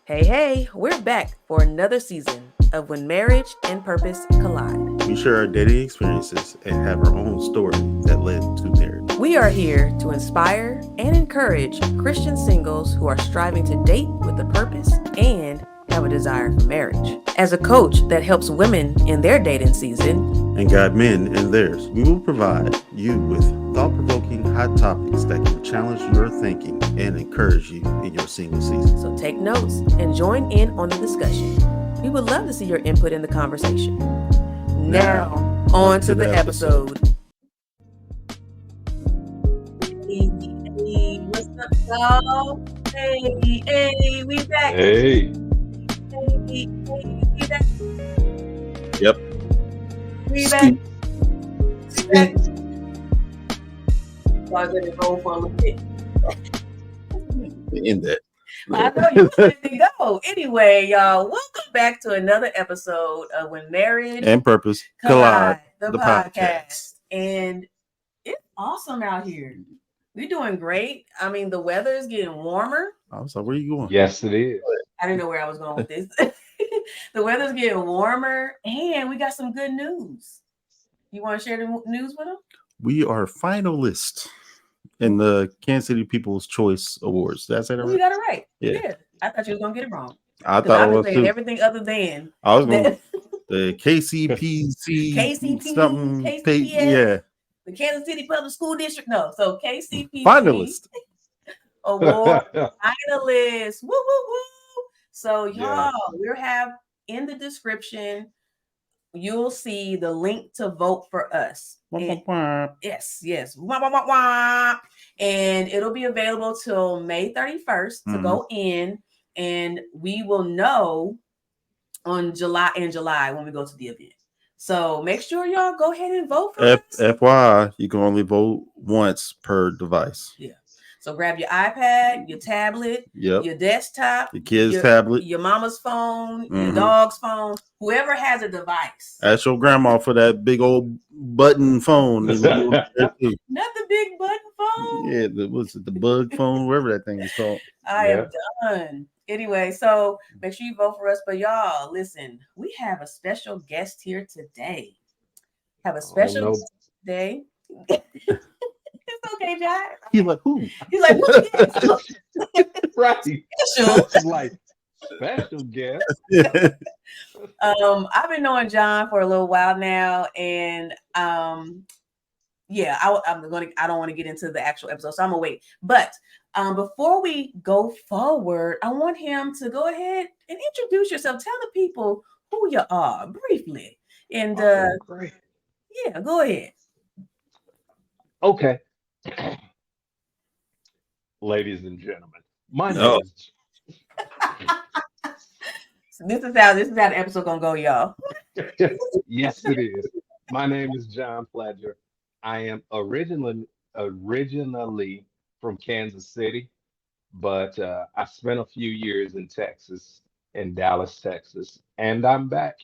Hey, we're back for another season of When Marriage and Purpose Collide. We share our dating experiences and have our own story that led to marriage. We are here to inspire and encourage Christian singles who are striving to date with a purpose and have a desire for marriage. As a coach that helps women in their dating season and guide men in theirs, we will provide you with thought-provoking hot topics that can challenge your thinking and encourage you in your single season. So take notes and join in on the discussion. We would love to see your input in the conversation. Now on to the episode. Hey, what's up, y'all? Hey, we back. Hey, we back. Yep. We back. Y'all let it roll for a little bit. In that. I know you wanted to go. Anyway, y'all, welcome back to another episode of When Marriage and Purpose Collide, the the podcast. podcast. And it's awesome out here. We're doing great. I mean, the weather is getting warmer. I was like, where are you going? yes, it is. I didn't know where I was going with this. The weather's getting warmer, and we got some good news. You want to share the news with them? We are finalists in the Kansas City People's Choice Awards. Did I say that You right? got it right. Yeah. I thought you was going to get it wrong. I thought I've it been was saying too. everything other than. I was going the KCPC KCP, something. KCPS. Yeah. The Kansas City Public School District. No, so KCP Finalist. Award finalists. Woo, woo, woo. So, y'all, Yeah. we'll have in the description, you'll see the link to vote for us. And, yes. Wah, wah, wah, wah. And it'll be available till May 31st to go in. And we will know in July when we go to the event. So make sure y'all go ahead and vote for us. FYI, you can only vote once per device. Yeah. So grab your iPad, your tablet, your desktop, your kid's tablet, your mama's phone, your dog's phone, whoever has a device. Ask your grandma for that big old button phone. Not the big button phone. Yeah, what's it, the bug phone, whatever that thing is called. I am done. Anyway, so make sure you vote for us. But y'all, listen, we have a special guest here today. Have a special day. It's okay, John. He's like, who? He's like, who's the guest? Right. Special. Like, special guest. I've been knowing John for a little while now, and I don't want to get into the actual episode, so I'm gonna wait. But before we go forward, I want him to go ahead and introduce yourself. Tell the people who you are briefly, and great. Yeah, go ahead. Okay. Ladies and gentlemen, my name is. So this is how the episode gonna go, y'all. Yes, it is. My name is John Pledger. I am originally from Kansas City, but I spent a few years in Texas, in Dallas, Texas, and I'm back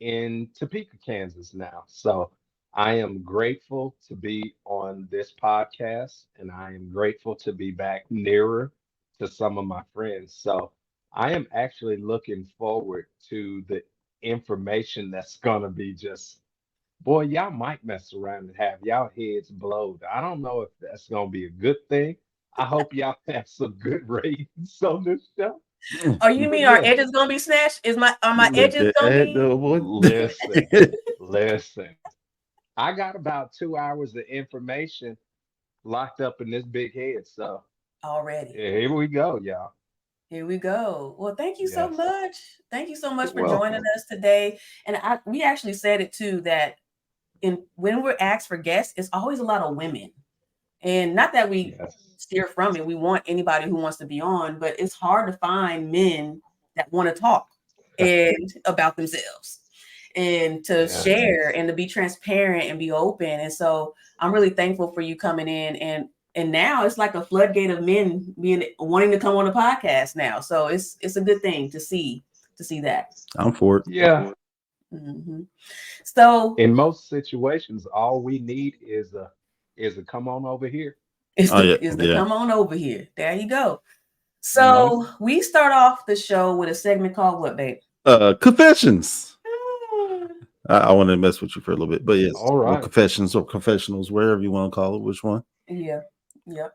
in Topeka, Kansas now. So I am grateful to be on this podcast, and I am grateful to be back nearer to some of my friends. So I am actually looking forward to the information that's going to be just, boy, y'all might mess around and have y'all heads blowed. I don't know if that's going to be a good thing. I hope y'all have some good ratings on this show. Oh, you mean our edges gonna be snatched? Are my edges gonna be? Listen. I got about 2 hours of information locked up in this big head. So already. Here we go, y'all. Here we go. Well, thank you so much. Thank you so much for joining us today. And we actually said it too, that when we're asked for guests, it's always a lot of women. And not that we steer from it. We want anybody who wants to be on, but it's hard to find men that want to talk and about themselves and to share and to be transparent and be open. And so I'm really thankful for you coming in, and now it's like a floodgate of men wanting to come on the podcast now. So it's a good thing to see that. I'm for it. Yeah. Mm-hmm. So in most situations, all we need is a come on over here. Come on over here. There you go. So we start off the show with a segment called what, babe? Confessions. I want to mess with you for a little bit, but yes, All right. confessions or confessionals, wherever you want to call it. Which one? Yeah. Yep.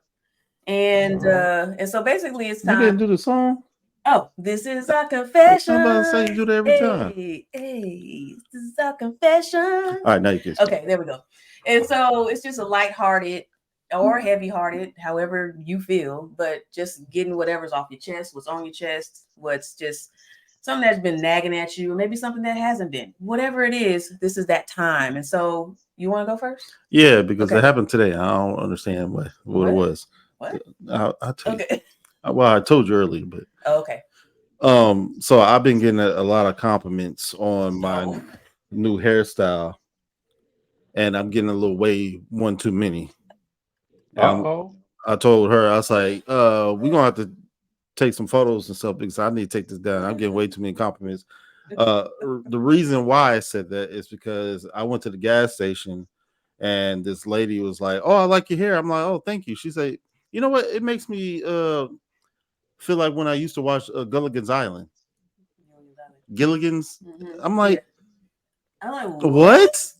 And and so basically it's time. You didn't do the song? Oh, this is our confession. I'm about to say you do that every time. Hey, this is our confession. All right, now you can. Okay, there we go. And so it's just a lighthearted or heavy-hearted, however you feel, but just getting whatever's off your chest, what's on your chest, what's just something that's been nagging at you, or maybe something that hasn't been. Whatever it is, this is that time. And so you want to go first? Yeah, because it happened today. I don't understand what it was. What? I'll tell you. Well, I told you earlier, but okay. So I've been getting a lot of compliments on my new hairstyle, and I'm getting a little one too many. I told her, I was like, we're gonna have to take some photos and stuff because I need to take this down. I'm getting way too many compliments. The reason why I said that is because I went to the gas station and this lady was like, "Oh, I like your hair." I'm like, "Oh, thank you." She said, "You know what? It makes me feel like when I used to watch Gilligan's Island." Gilligan's. Mm-hmm. I'm like, what?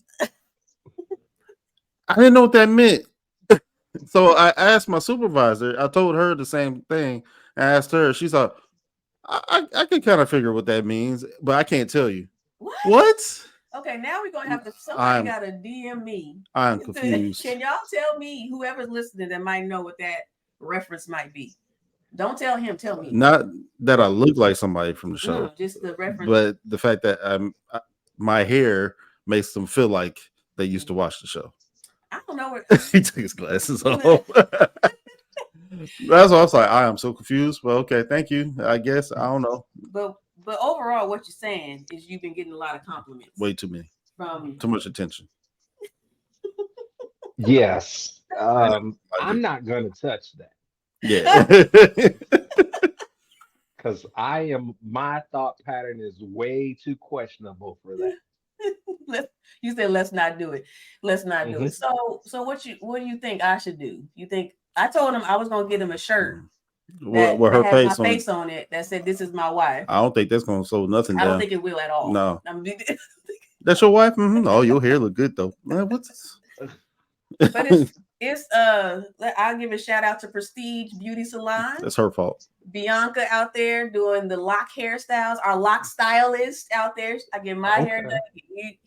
I didn't know what that meant. So I asked my supervisor. I told her the same thing. I asked her. She's like, I can kind of figure what that means, but I can't tell you. What? Okay, now we're gonna have to. Somebody got to DM me. I'm confused. Can y'all tell me, whoever's listening, that might know what that reference might be? Don't tell him. Tell me. Not that I look like somebody from the show. Just the reference. But the fact that my hair makes them feel like they used to watch the show. I don't know where he took his glasses off. That's what I was like. I am so confused. Well, okay, thank you. I guess I don't know. But overall, what you're saying is you've been getting a lot of compliments. Way too many. From too much attention. Yes. I'm not gonna touch that. Yeah. Because my thought pattern is way too questionable for that. You said let's not do it. Let's not do it. So what do you think I should do? You think I told him I was gonna get him a shirt with her has my face on it that said, "This is my wife." I don't think that's gonna slow nothing down. I don't think it will at all. No. That's your wife? Mm-hmm. Oh, your hair look good though. What's this? But it's I'll give a shout out to Prestige Beauty Salon. That's her fault. Bianca out there doing the lock hairstyles, our lock stylist out there. I get my hair done,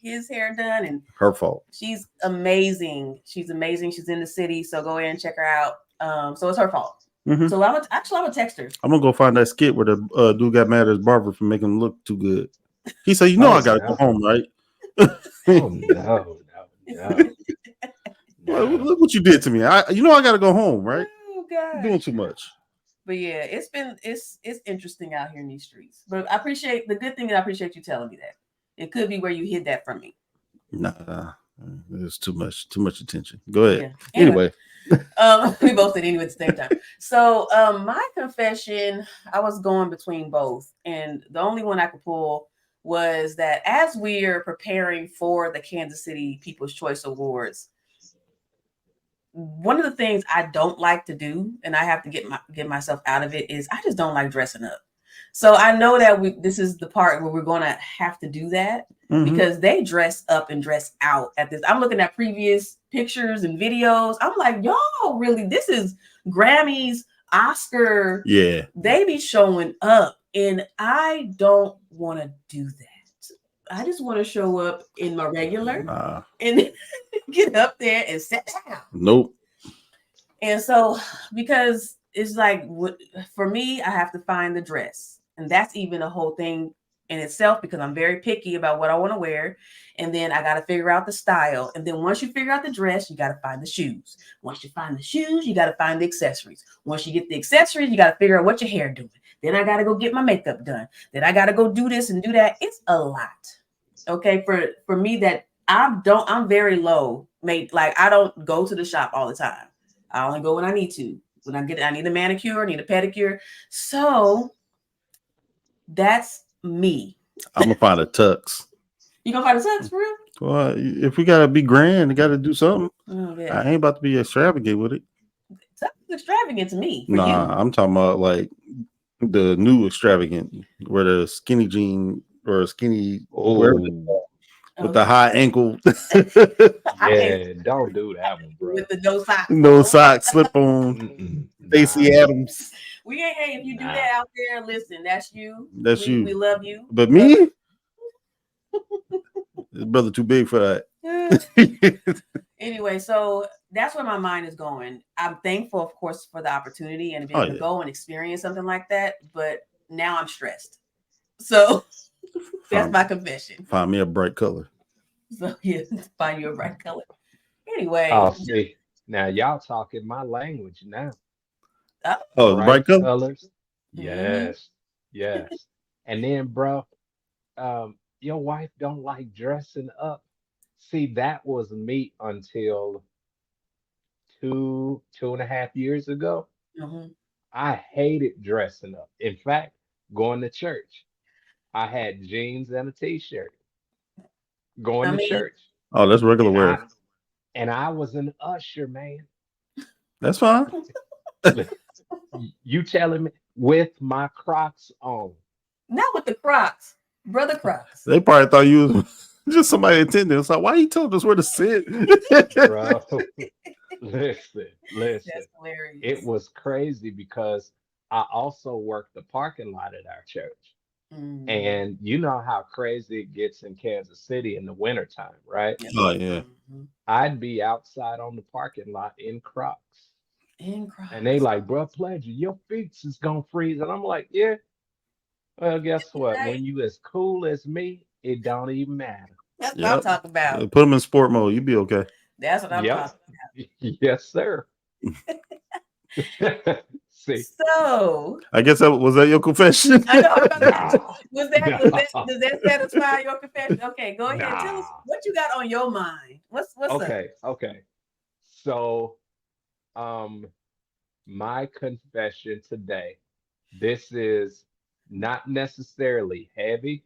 his hair done, and her fault. She's amazing. She's amazing. She's in the city, so go ahead and check her out. So it's her fault. Mm-hmm. So I'm gonna text her. I'm gonna go find that skit where the dude got mad at his barber for making him look too good. He said, "You know, I gotta go home, right?" Oh no. Well, look what you did to me. I gotta go home, right? Oh God, you're doing too much. But yeah, it's interesting out here in these streets. But I appreciate you telling me that. It could be where you hid that from me. Nah, there's too much attention. Go ahead. Yeah. Anyway. We both did anyway at the same time. So my confession, I was going between both, and the only one I could pull was that as we are preparing for the Kansas City People's Choice Awards, one of the things I don't like to do, and I have to get myself out of it, is I just don't like dressing up. So I know that this is the part where we're going to have to do that because they dress up and dress out at this. I'm looking at previous pictures and videos. I'm like, y'all really, this is Grammys, Oscar. Yeah. They be showing up, and I don't want to do that. I just want to show up in my regular and get up there and sit down. Nope. And so, because it's like, for me, I have to find the dress. And that's even a whole thing in itself because I'm very picky about what I want to wear. And then I got to figure out the style. And then once you figure out the dress, you got to find the shoes. Once you find the shoes, you got to find the accessories. Once you get the accessories, you got to figure out what your hair doing. Then I got to go get my makeup done. Then I got to go do this and do that. It's a lot. Okay. For me, that I'm very low. Like I don't go to the shop all the time. I only go when I need to. When I need a manicure, I need a pedicure. So that's me. I'm gonna find a tux. You gonna find a tux for real? Well, if we gotta be grand, we gotta do something. Oh, yeah. I ain't about to be extravagant with it. Something's extravagant to me. For Nah, you. I'm talking about like the new extravagant, where the skinny jean or skinny wherever Oh, with the high ankle, yeah. Don't do that one, bro. With the no socks. no socks, slip on, Nah, Stacey Adams. We ain't. Hey, if you do nah. that out there, listen. That's you. That's We you. love you. But me, this brother too big for that. Anyway, so that's where my mind is going. I'm thankful, of course, for the opportunity and to be able to go and experience something like that. But now I'm stressed. So that's my confession. Find me a bright color. So yeah, find you a bright color. Anyway. Oh, see, now y'all talking my language now. Oh, the bright Bright color. colors. Mm-hmm. Yes, yes. And then, bro, your wife don't like dressing up. See, that was me until 2.5 years ago. Mm-hmm. I hated dressing up. In fact, going to church, I had jeans and a t-shirt going I to mean, church. Oh, that's regular And I wear. and I was an usher, man. That's fine. You telling me with my Crocs on. not with the Crocs, brother Crocs. They probably thought you was just somebody attending. It's like, why you told us where to sit? Bro, listen. That's hilarious. It was crazy because I also worked the parking lot at our church. Mm. And you know how crazy it gets in Kansas City in the wintertime, right? Oh yeah. Mm-hmm. I'd be outside on the parking lot in Crocs. In Crocs. And they like, bro, Pledger, your feet is gonna freeze. And I'm like, yeah. Well, guess what? Right. When you as cool as me, it don't even matter. That's what I'm talking about. Put them in sport mode. You be okay. That's what I'm Yep. talking about. Yes, sir. See, So I guess that was that your confession. I know I'm gonna nah, was that nah, does that satisfy your confession? Okay, go ahead. Tell us nah. what you got on your mind. What's up? Okay. So, um, my confession today, this is not necessarily heavy,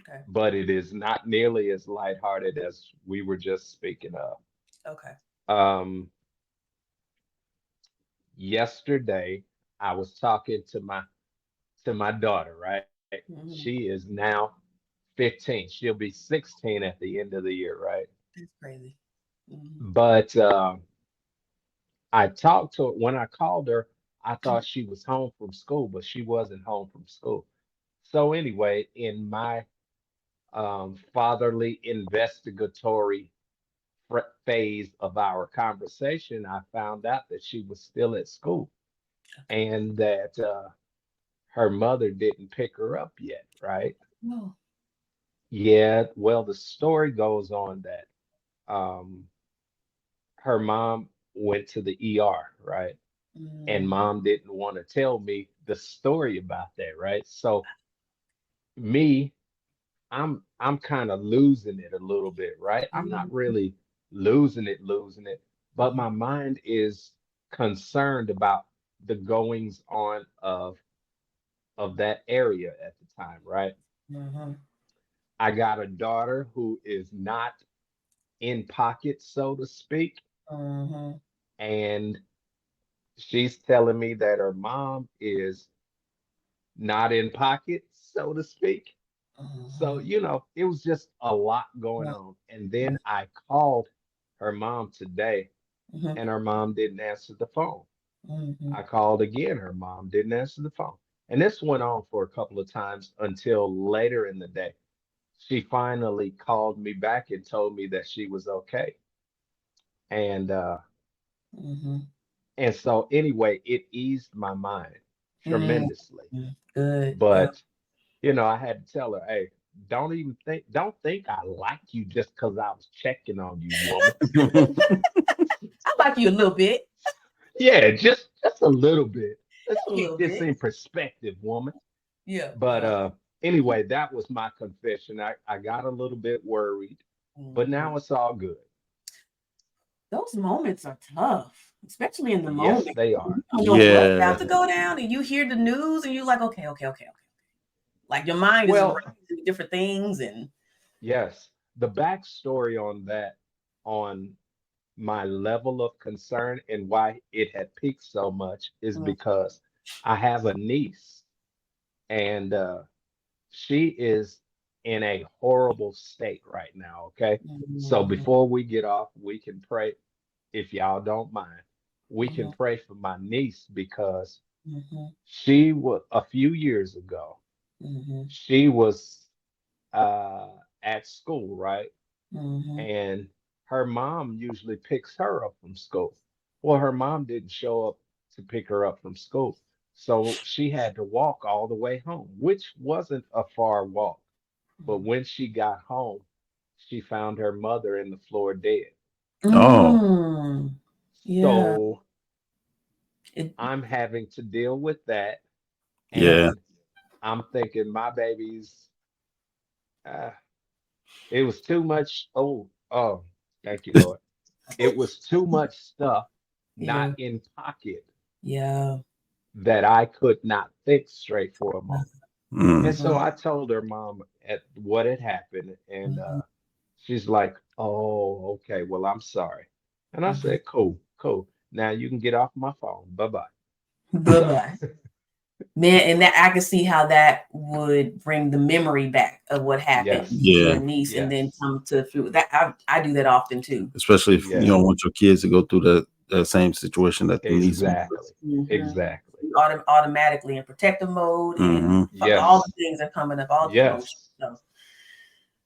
Okay. but it is not nearly as lighthearted as we were just speaking of. Okay. Um, Yesterday, I was talking to my daughter, right? Mm-hmm. She is now 15. She'll be 16 at the end of the year, right? That's crazy. Mm-hmm. But I talked to her when I called her. I thought she was home from school, but she wasn't home from school. So anyway, in my fatherly investigatory phase of our conversation, I found out that she was still at school and that her mother didn't pick her up yet, right? No. Yeah, well, the story goes on that um, her mom went to the ER, right? And Mm-hmm. mom didn't want to tell me the story about that, right? So me, I'm kind of losing it a little bit, right? I'm not really losing it, but my mind is concerned about the goings on of that area at the time, right? Mm-hmm. I got a daughter who is not in pocket, so to speak, Mm-hmm. and she's telling me that her mom is not in pocket, so to speak. So, Mm-hmm. it was just a lot going on. And then I called her mom today, Mm-hmm. and her mom didn't answer the phone. Mm-hmm. I called again, her mom didn't answer the phone. And this went on for a couple of times until later in the day. She finally called me back and told me that she was okay. And Mm-hmm. so anyway, it eased my mind tremendously. Mm-hmm. Good. Yeah. But I had to tell her, hey, don't think I like you just because I was checking on you, woman. I like you a little bit. Yeah, just a little bit. Let's A keep little this bit. in perspective, woman. Yeah. But Yeah. anyway, that was my confession. I got a little bit worried, but Mm-hmm. now it's all good. Those moments are tough, especially in the Yes, moment. they You are. don't know what's Yeah. about to go down, and you hear the news, and you're like, okay. Like your mind is Well, racing different things, and yes. The backstory on that, on my level of concern and why it had peaked so much is Mm, because I have a niece, and she is in a horrible state right now. Okay. So mhm, before we get off, we can pray, if y'all don't mind. We can mhm, pray for my niece because mhm, she was a few years ago, mhm, she was uh, at school, right? mhm, And her mom usually picks her up from school. Well, her mom didn't show up to pick her up from school. So she had to walk all the way home, which wasn't a far walk. But when she got home, she found her mother in the floor dead. Oh, mm. Yeah. So It, I'm having to deal with that. yeah. And I'm thinking my baby's, uh, it was too much. Oh, thank you, Lord. It was too much stuff not yeah. in pocket Yeah. that I could not think straight for a moment. And Mm. so Mhm, I told her mom at what had happened, and mhm, she's like, "Oh, okay. Well, I'm sorry." And I mhm. said, "Cool, cool. Now you can get off my phone. Bye bye." So, Bye-bye. Man, and that I can see how that would bring the memory back of what happened yes, to your Yeah. niece, and then yes, come to through that. I do that often too. Especially if you yes, don't want your kids to go through the same situation that the niece went exactly, Mhm. exactly. Automatically in protective mode, through. and Hmm. all the Yes, things are coming up, all the emotions. yes, So,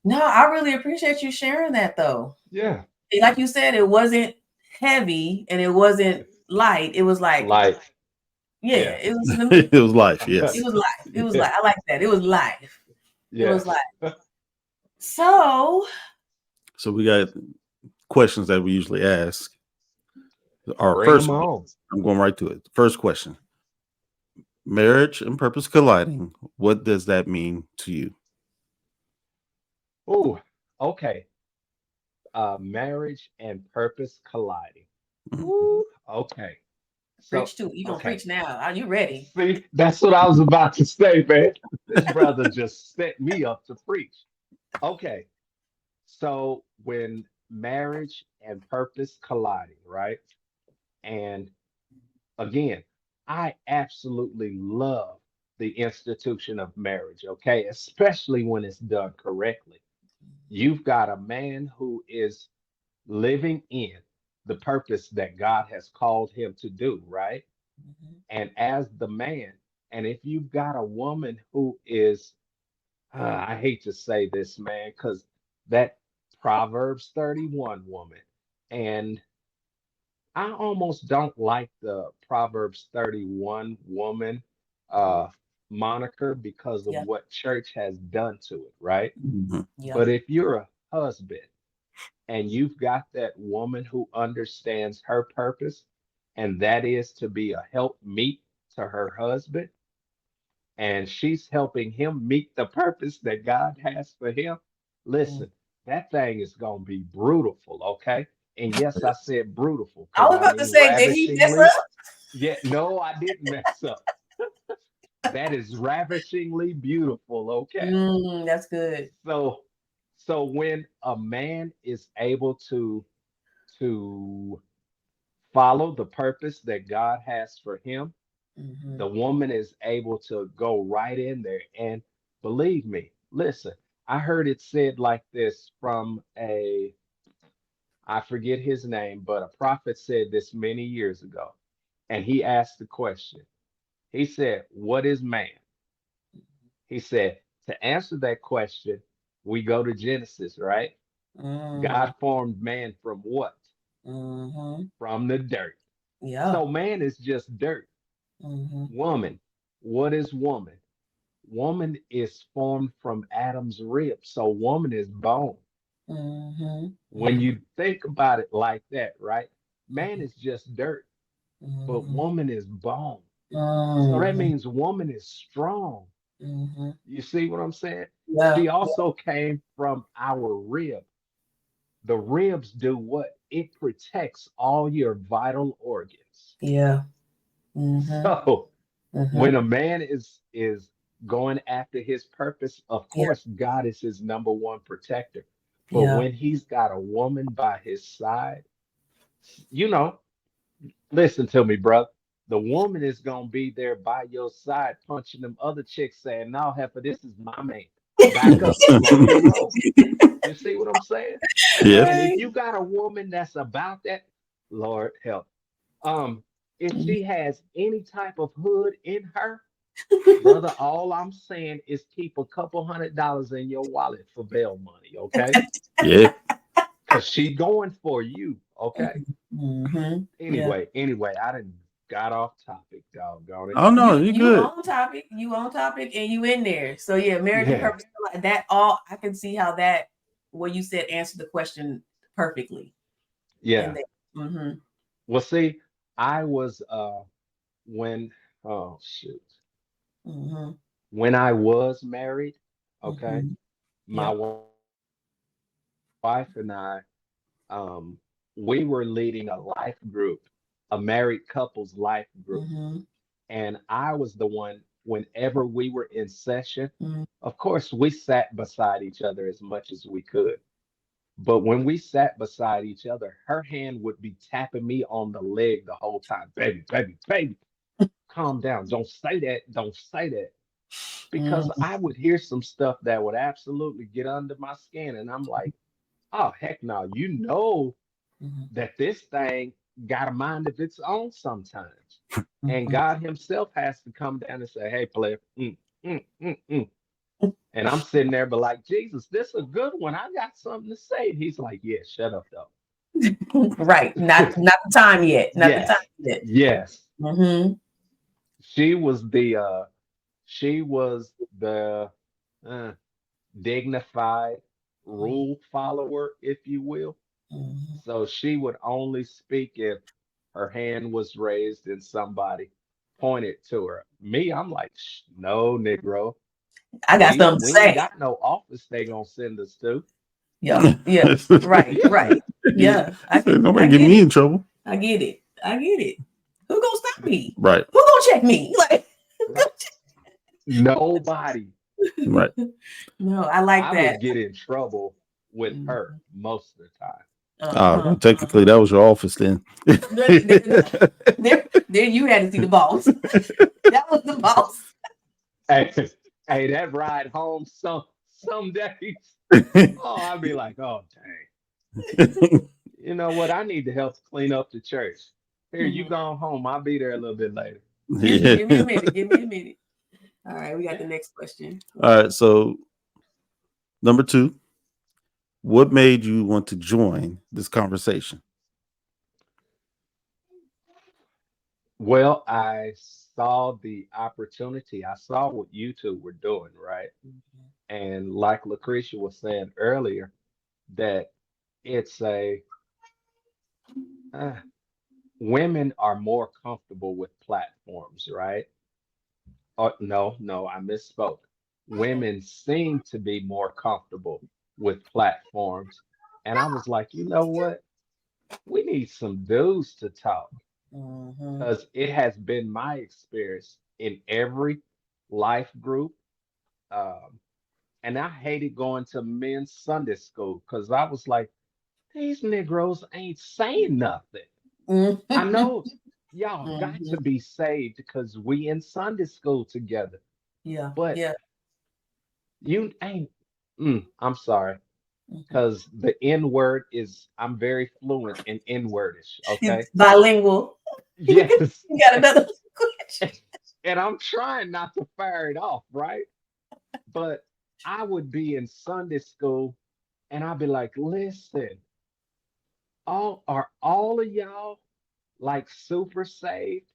no, I really appreciate you sharing that though. yeah. Like you said, it wasn't heavy and it wasn't light. It was like, Like, yeah, yeah, it was It was life, it yes. was life. It was yeah, like, I like that. It was life. It was yes. life. So, So we got questions that we usually ask. Our Bring first them one, on. I'm going right to it. First question: marriage and purpose colliding. What does that mean to you? Oh, okay. Marriage and purpose colliding. Mhm. Ooh, okay. So, preach to you gonna okay. preach now. Are you ready? See, that's what I was about to say, man. This brother just set me up to preach. Okay. So when marriage and purpose colliding, right? And again, I absolutely love the institution of marriage, okay? Especially when it's done correctly. You've got a man who is living in the purpose that God has called him to do, right? Mhm. And as the man, and if you've got a woman who is, I hate to say this, man, because that Proverbs 31 woman, and I almost don't like the Proverbs 31 woman uh, moniker because of Yeah, what church has done to it, right? Mhm. yeah. But if you're a husband and you've got that woman who understands her purpose, and that is to be a help meet to her husband, and she's helping him meet the purpose that God has for him. Mm. Listen, that thing is going to be brutal, okay? And yes, I said brutal I because was I about to mean say, did he mess ravishingly. up? Yeah, no, I didn't mess up. That is ravishingly beautiful, okay? That's good. So, so when a man is able to follow the purpose that God has for him, Hmm. the woman is able to go right in there. And believe me, listen, I heard it said like this from I forget his name, but a prophet said this many years ago. And he asked the question. He said, "What is man?" He said, to answer that question, we go to Genesis, right? Mm, God formed man from what? hmm. From the dirt. Yeah. So man is just dirt. Hmm. Woman, what is woman? Woman is formed from Adam's rib. So woman is bone. Hmm. When you think about it like that, right? Man is just dirt, but Hmm. woman is bone. So that Hmm. means woman is strong. Hmm. You see what I'm saying? Yeah. She also came from our rib. The ribs do what? It protects all your vital organs. Yeah. Hmm. So Hmm. when a man is going after his purpose, of Yeah. course, God is his number one protector. But Yeah. when he's got a woman by his side, You know, listen to me, brother. The woman is gonna be there by your side, punching them other chicks, saying, "No, heifer, this is my man. Back up, slow your roll." You see what I'm saying? Yeah. And if Right. you got a woman that's about that, Lord help. Um, if she has any type of hood in her, brother, all I'm saying is keep a couple $100 in your wallet for bail money, okay? Yeah. Cause she going for you, okay? Mm-hmm. Yeah. Anyway, I didn't got off topic, doggone it. Oh no, You you you good. on topic. You on topic, and you in there. So yeah, marriage and Yeah, purpose. That all I can see how that what you said answered the question perfectly. And yeah. that. Mm-hmm. Well, see, I was when oh shoot. Mm-hmm. When I was married, okay, Mm-hmm. my Yep. wife and we were leading a life group, a married couple's life group. Mm-hmm. And I was the one, whenever we were in session, Mm-hmm. of course, we sat beside each other as much as we could. But when we sat beside each other, her hand would be tapping me on the leg the whole time. Baby, baby, baby, calm down. Don't say that. Don't say that. Because I would hear some stuff that would absolutely get under my skin. And I'm like, oh, heck no. You know Mm-hmm. that this thing got a mind of its own sometimes. And Mm-hmm. God Himself has to come down and say, hey, player, mm, mm. And I'm sitting there, but like, Jesus, this is a good one. I got something to say. He's like, yeah, shut up, though. Right. Not the time yet. Not the time Yes, yet. yes. Mm-hmm. She was the uh, dignified rule follower, if you will. Mm-hmm. So she would only speak if her hand was raised and somebody pointed to her. Me, I'm like, no, Negro. I got something to We ain't say. got no office they gonna send us to. Yeah. Yeah. Right. Yeah. Right. Yeah. I Nobody get get me it. in trouble. I get it. I get it. Who gonna stop me? Right. Who gonna check me? Like, who Right. gonna Nobody. Right. no, I like I that. would get in trouble with her Mhm. most of the time. Uh-huh. Well, technically, that was your office then. There you had to see the boss. That was the boss. Hey, hey, that ride home some days. Oh, I'd be like, oh dang. You know what? I need to help clean up the church. Here, you Mhm. go home. I'll be there a little bit later. Yeah. Give me a minute. Give me a minute. All right, we got the Yeah. next question. All right. So, number two, what made you want to join this conversation? Well, I saw the opportunity. I saw what you two were doing, right? Mhm. And like Lucretia was saying earlier, that it's a uh, women are more comfortable with platforms, right? Oh, no, I misspoke. Women seem to be more comfortable with platforms. And I was like, you know what? We need some dudes to talk Mhm. because it has been my experience in every life group. Um, and I hated going to men's Sunday school because I was like, these Negroes ain't saying nothing. I Mhm. know y'all got to Mhm. be saved because we in Sunday school together, Yeah. but Yeah. you ain't. I'm sorry, Mhm. because the N word is, I'm very fluent in N wordish. Okay. It's bilingual. Yes. You got another question. And I'm trying not to fire it off, right? But I would be in Sunday school and I'd be like, listen, all of y'all like super saved?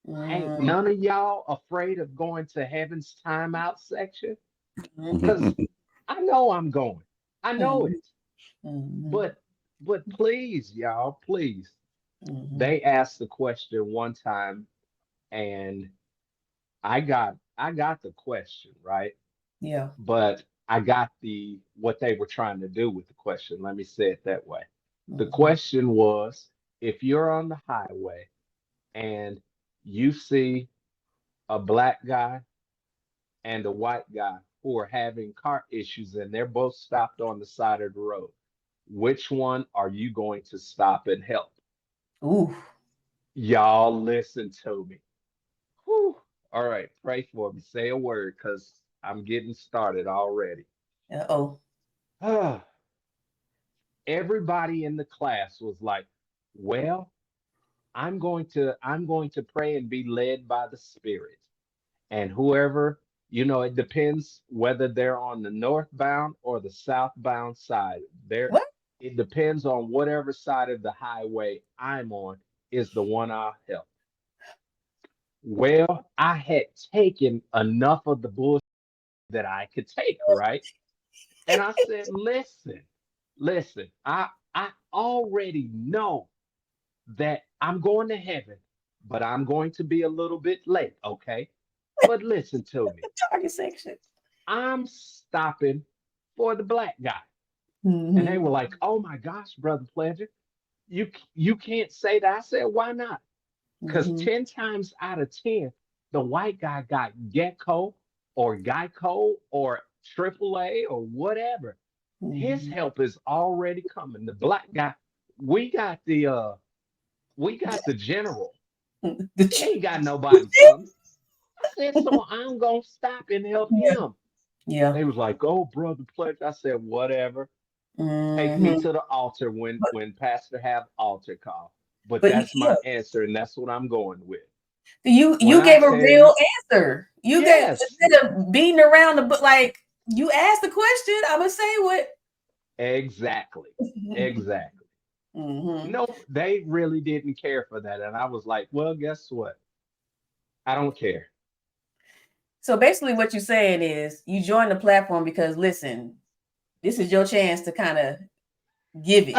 Ain't Mm, none of y'all afraid of going to heaven's timeout section? mhm, Because I know I'm going. I know mhm, it. mhm, But please, y'all, please. mhm. They asked the question one time and I got the question, right? Yeah. But I got the what they were trying to do with the question. Let me say it that way. The Mhm, question was, if you're on the highway and you see a black guy and a white guy who are having car issues and they're both stopped on the side of the road, which one are you going to stop and help? Ooh. Y'all listen to me. Whew. All right, pray for me. Say a word because I'm getting started already. Uh-oh. Everybody in the class was like, well, I'm going to pray and be led by the Spirit. And whoever, it depends whether they're on the northbound or the southbound side. There, What? it depends on whatever side of the highway I'm on is the one I'll help. Well, I had taken enough of the bullshit that I could take, right? And I said, listen, I already know that I'm going to heaven, but I'm going to be a little bit late, okay? But listen to me. Target section. I'm stopping for the black guy. And they Mm-hmm. were like, "Oh my gosh, brother Pledger, you can't say that." I said, "Why not?" Because Mm-hmm. 10 times out of 10, the white guy got Gecko or Geico or AAA or whatever. His Mm-hmm. help is already coming. The black guy, we got the general. He ain't got nobody coming. I said, so I'm gonna stop and help Yeah. him. Yeah. They was like, "Oh, brother Pledge." I said, "Whatever. Take me Mm-hmm. to the altar when But, pastor have altar call." But but that's yeah, my answer, and that's what I'm going with. you When you I gave a tell you, real answer. You gave yes, instead of beating around the book, like you asked the question. I'm gonna say what. exactly, exactly. Mm-hmm. Nope, they really didn't care for that, and I was like, "Well, guess what? I don't care." So basically, what you're saying is you joined the platform because listen, this is your chance to kind of give it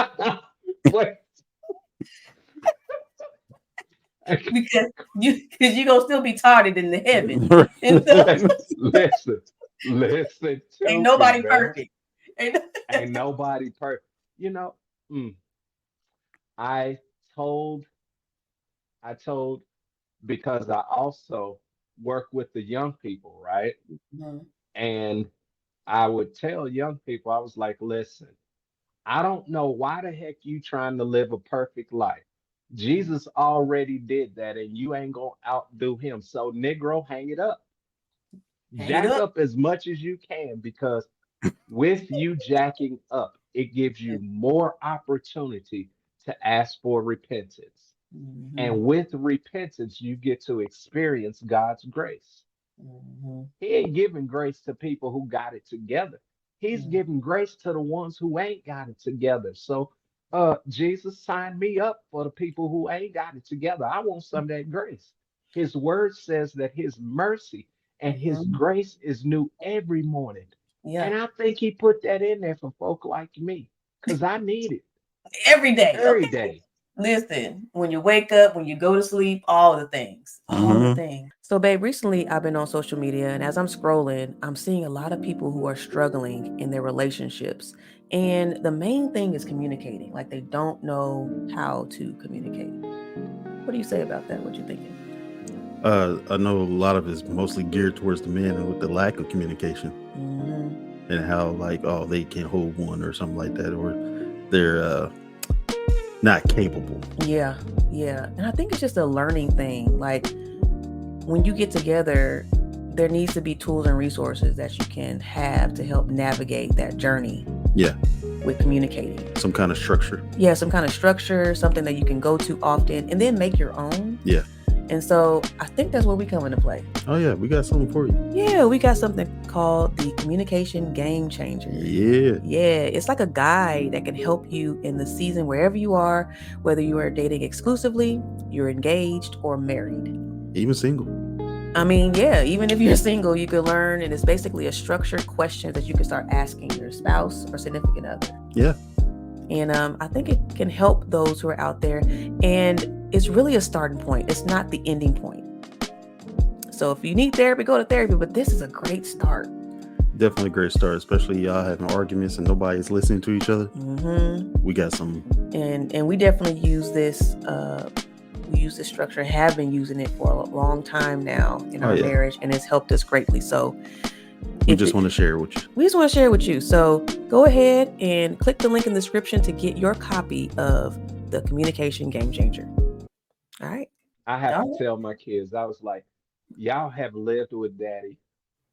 What? because you gonna still be tarted in the heaven, and so Listen, listen ain't to me, nobody man. perfect. Ain't, Ain't nobody perfect. You know, mm, I told, I told because I also work with the young people, right? Mhm. And I would tell young people, I was like, listen, I don't know why the heck you trying to live a perfect life. Jesus already did that, and you ain't gonna outdo him. So, Negro, hang it up. Hang it Jack up. up as much as you can because with you jacking up, it gives you more opportunity to ask for repentance. Mm-hmm. And with repentance, you get to experience God's grace. Mm-hmm. He ain't giving grace to people who got it together. He's giving grace to the ones who ain't got it together. So Jesus signed me up for the people who ain't got it together. I want some of that grace. His word says that his mercy and his Mm-hmm. grace is new every morning. Yeah, And I think he put that in there for folk like me because I need it every day. every Okay. day. Listen, when you wake up, when you go to sleep, all the things, all the Mhm. things. So, babe, recently I've been on social media, and as I'm scrolling, I'm seeing a lot of people who are struggling in their relationships. And the main thing is communicating. Like they don't know how to communicate. What do you say about that? What you thinking? I know a lot of it's mostly geared towards the men and with the lack of communication Mm-hmm. and how like they can't hold one or something like that, or they're not capable. Yeah, yeah. And I think it's just a learning thing. Like when you get together, there needs to be tools and resources that you can have to help navigate that journey. Yeah. With communicating. Some kind of structure. Yeah, some kind of structure, something that you can go to often and then make your own. Yeah. And so I think that's where we come into play. Oh yeah, we got something for you. Yeah, we got something called the Communication Game Changer. Yeah. Yeah, it's like a guide that can help you in the season wherever you are, whether you are dating exclusively, you're engaged, or married. Even single. I mean, yeah, even if you're single, you can learn, and it's basically a structured question that you can start asking your spouse or significant other. Yeah. And I think it can help those who are out there. And it's really a starting point. It's not the ending point. So if you need therapy, go to therapy. But this is a great start. Definitely a great start, especially y'all having arguments and nobody's listening to each other. Mm-hmm. We got some. And we definitely use this. We use this structure. Have been using it for a long time now in our marriage, and it's helped us greatly. So we just want to share it with you. We just want to share it with you. So go ahead and click the link in the description to get your copy of the Communication Game Changer. All right. I have to All tell my kids, I was like, y'all have lived with daddy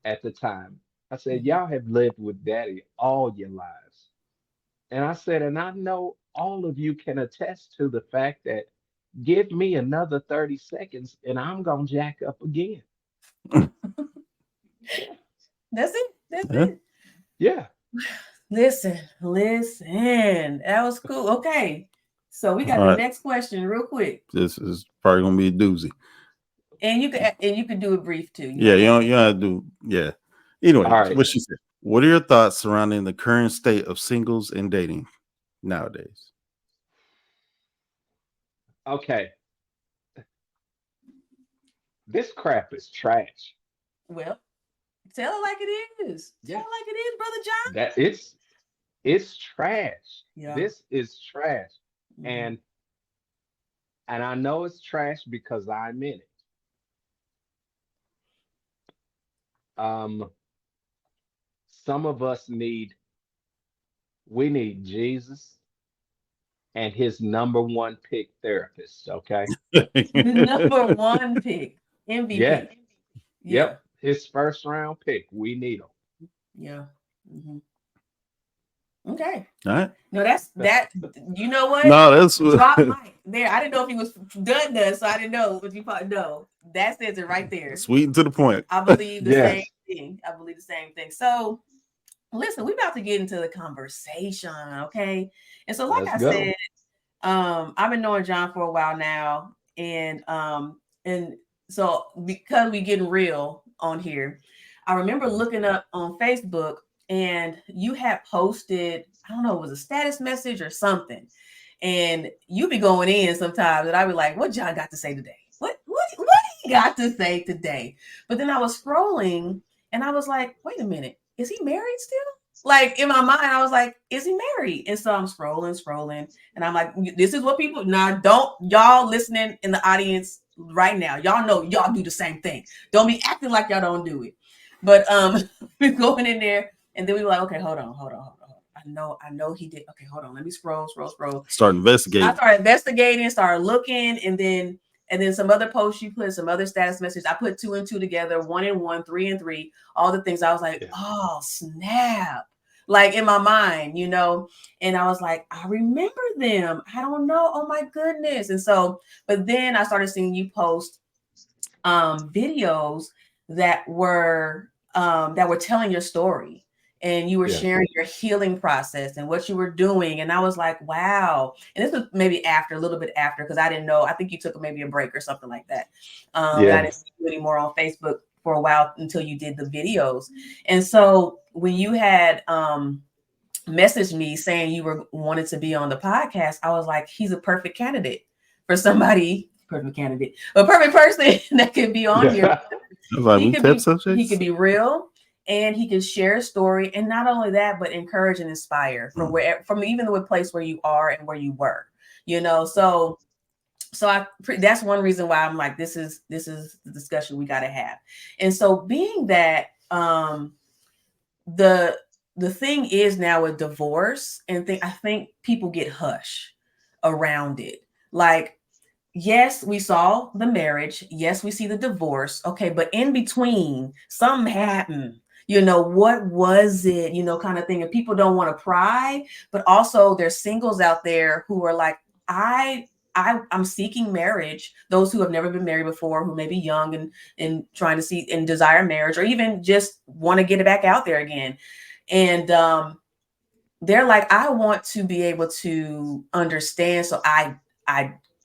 at the time. I said, right. y'all have lived with daddy all your lives. And I said, and I know all of you can attest to the fact that give me another 30 seconds and I'm going to jack up again. Yeah. That's it. That's Yeah. it. Yeah. Listen, listen. That was cool. Okay. So we got All the right. next question real quick. This is probably gonna be a doozy. And you can do it brief too. You Yeah, don't have to. you don't have to do. Yeah. Anyway, All right. what she said. What are your thoughts surrounding the current state of singles and dating nowadays? Okay. This crap is trash. Well, tell it like it is. Tell Yeah. it like it is, Brother John. That it's trash. Yeah. This is trash. Mhm. And and I know it's trash because I'm in it. Um, some of us need Jesus and his number one pick therapist. Okay. The number one pick, Yeah. MVP. Yeah. Yep. His first round pick. We need Yeah. hmm Okay. All right. No, that's him. that. You know what? No, that's Drop mic there. I didn't know if he was done, so I didn't know. But you probably know. That says it right there. sweet and to the point. I believe the same Yes. thing. I believe the same thing. So listen, we're about to get into the conversation, okay? And so, like Let's I said, go. I've been knowing John for a while now, and so because we getting real on here, I remember looking up on Facebook, and you had posted, I don't know, it was a status message or something, and you be going in sometimes, and I be like, "What John got to say today? What he got to say today?" But then I was scrolling, and I was like, "Wait a minute, is he married still?" Like in my mind, I was like, "Is he married?" And so I'm scrolling, and I'm like, "This is what people now. Don't y'all listening in the audience right now? Y'all know y'all do the same thing. Don't be acting like y'all don't do it." But we're going in there, and then we were like, "Okay, hold on. I know he did. Okay, hold on. Let me scroll. Start I investigating. started investigating, started looking, and then some other posts you put, some other status messages. I put two and two together, one and one, three and three, all the things. I was like, Yeah. oh snap. Like in my mind, and I was like, I remember them. I don't know. Oh my goodness. And so, but then I started seeing you post videos that were telling your story, and you were Yeah. sharing your healing process and what you were doing, and I was like, wow. And this was maybe after, a little bit after, because I didn't know, I think you took maybe a break or something like that, and I Yeah. didn't see you anymore on Facebook for a while until you did the videos. And so when you had messaged me saying you were wanted to be on the podcast, I was like, he's a perfect candidate for somebody, perfect candidate, a perfect person that could be on here. Yeah. I was like, He we could tip be he subjects. could be real, and he could share a story, and not only that, but encourage and inspire from even the place where you are and where you were, so that's one reason why I'm like, this is the discussion we got to have. And so being that the the thing is now with divorce, and I think people get hush around it. Like, yes, we saw the marriage. Yes, we see the divorce. Okay, but in between, something happened. What was it? Kind of thing. And people don't want to pry, but also there's singles out there who are like, I'm seeking marriage. Those who have never been married before, who may be young and trying to see and desire marriage, or even just want to get it back out there again. And they're like, I want to be able to understand, so I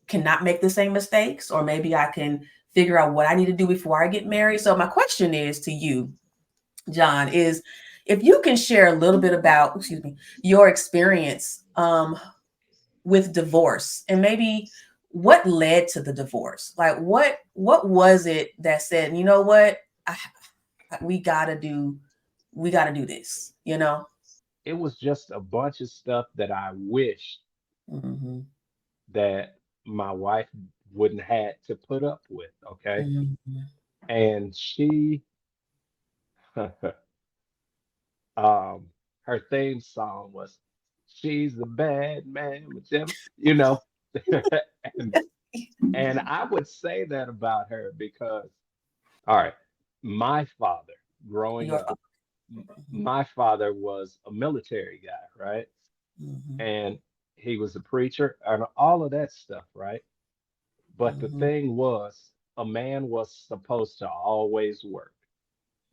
cannot make the same mistakes, or maybe I can figure out what I need to do before I get married. So my question is to you, John, is if you can share a little bit about, excuse me, your experience with divorce, and maybe what led to the divorce. Like what was it that said, you know what, we gotta do this. It was just a bunch of stuff that I wished Mm-hmm. that my wife wouldn't had to put up with. Okay. Mm-hmm. And um, her theme song was "She's a Bad Man with Them," and And I would say that about her because, all right, my father growing Your up, father. Mhm. my father was a military guy, right? Mhm. And he was a preacher and all of that stuff, right? But the Mhm. thing was, a man was supposed to always work.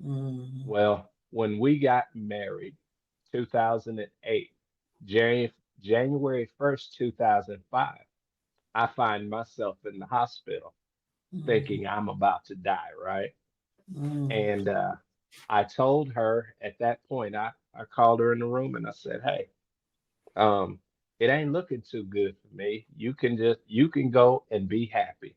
Mhm. Well, when we got married, 2008, January, January 1st, 2005, I find myself in the hospital Mhm. thinking I'm about to die, right? Mhm. And I told her at that point, I called her in the room and I said, hey, um, it ain't looking too good for me. You can go and be happy.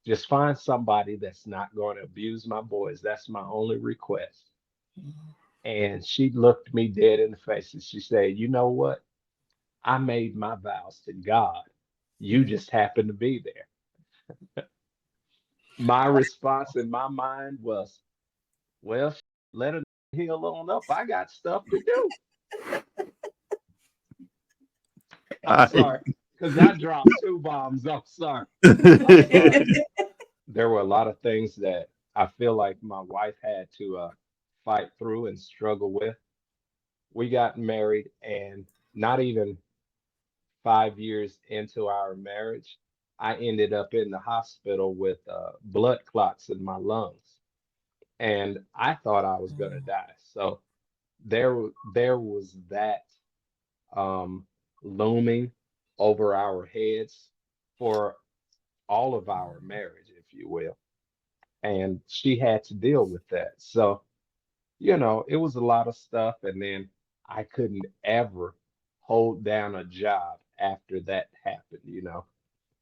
Just find somebody that's not going to abuse my boys. That's my only request. Mhm. And she looked me dead in the face and she said, you know what? I made my vows to God. You Mhm. just happen to be there. My response in my mind was, well, let her heal on up. I got stuff to do. I'm I, sorry, because I dropped two bombs. I'm sorry. But there were a lot of things that I feel like my wife had to fight through and struggle with. We got married, and not even 5 years into our marriage, I ended up in the hospital with blood clots in my lungs, and I thought I was gonna die. So there was that um, looming over our heads for all of our marriage, if you will. And she had to deal with that. So, it was a lot of stuff. And then I couldn't ever hold down a job after that happened.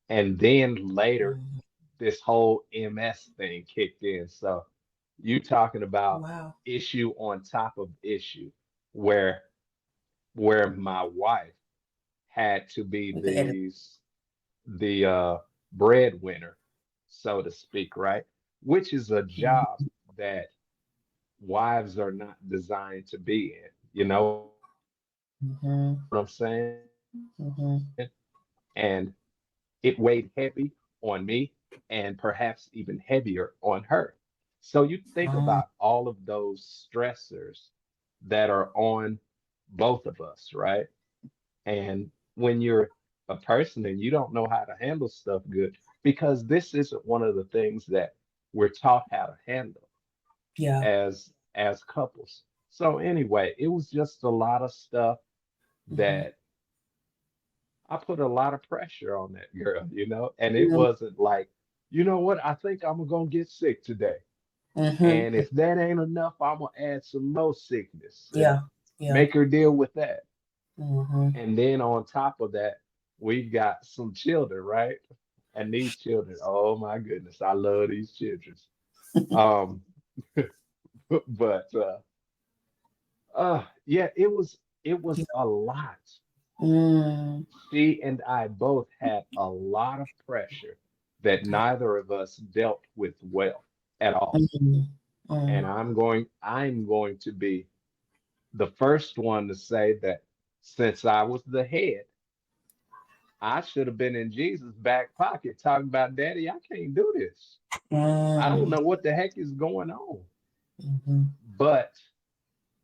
And then later, Mhm. this whole MS thing kicked in. So you talking about Wow. issue on top of issue where where my wife had to be We could edit. the breadwinner, so to speak, right? Which is a job Mhm. that wives are not designed to be in. You know what I'm saying? Mhm. And Mhm. it weighed heavy on me and perhaps even heavier on her. So you think about Mhm. all of those stressors that are on both of us, right? And when you're a person and you don't know how to handle stuff good, because this isn't one of the things that we're taught how to handle Yeah. as couples. So anyway, it was just a lot of stuff Mhm. that I put a lot of pressure on that girl, and it Mhm. wasn't like, you know what, I think I'm gonna get sick today. Mhm. And if that ain't enough, I'm gonna add some more sickness and Yeah. Yeah. make her deal with that. Mhm. And then on top of that, we've got some children, right? And these children, oh my goodness, I love these children. Um, but yeah, it was a lot. Mm. She and I both had a lot of pressure that Okay. neither of us dealt with well at all. Mhm. And Mm. I'm going to be the first one to say that since I was the head, I should have been in Jesus' back pocket talking about, Daddy, I can't do this. I don't Mm. know what the heck is going on. Mhm. But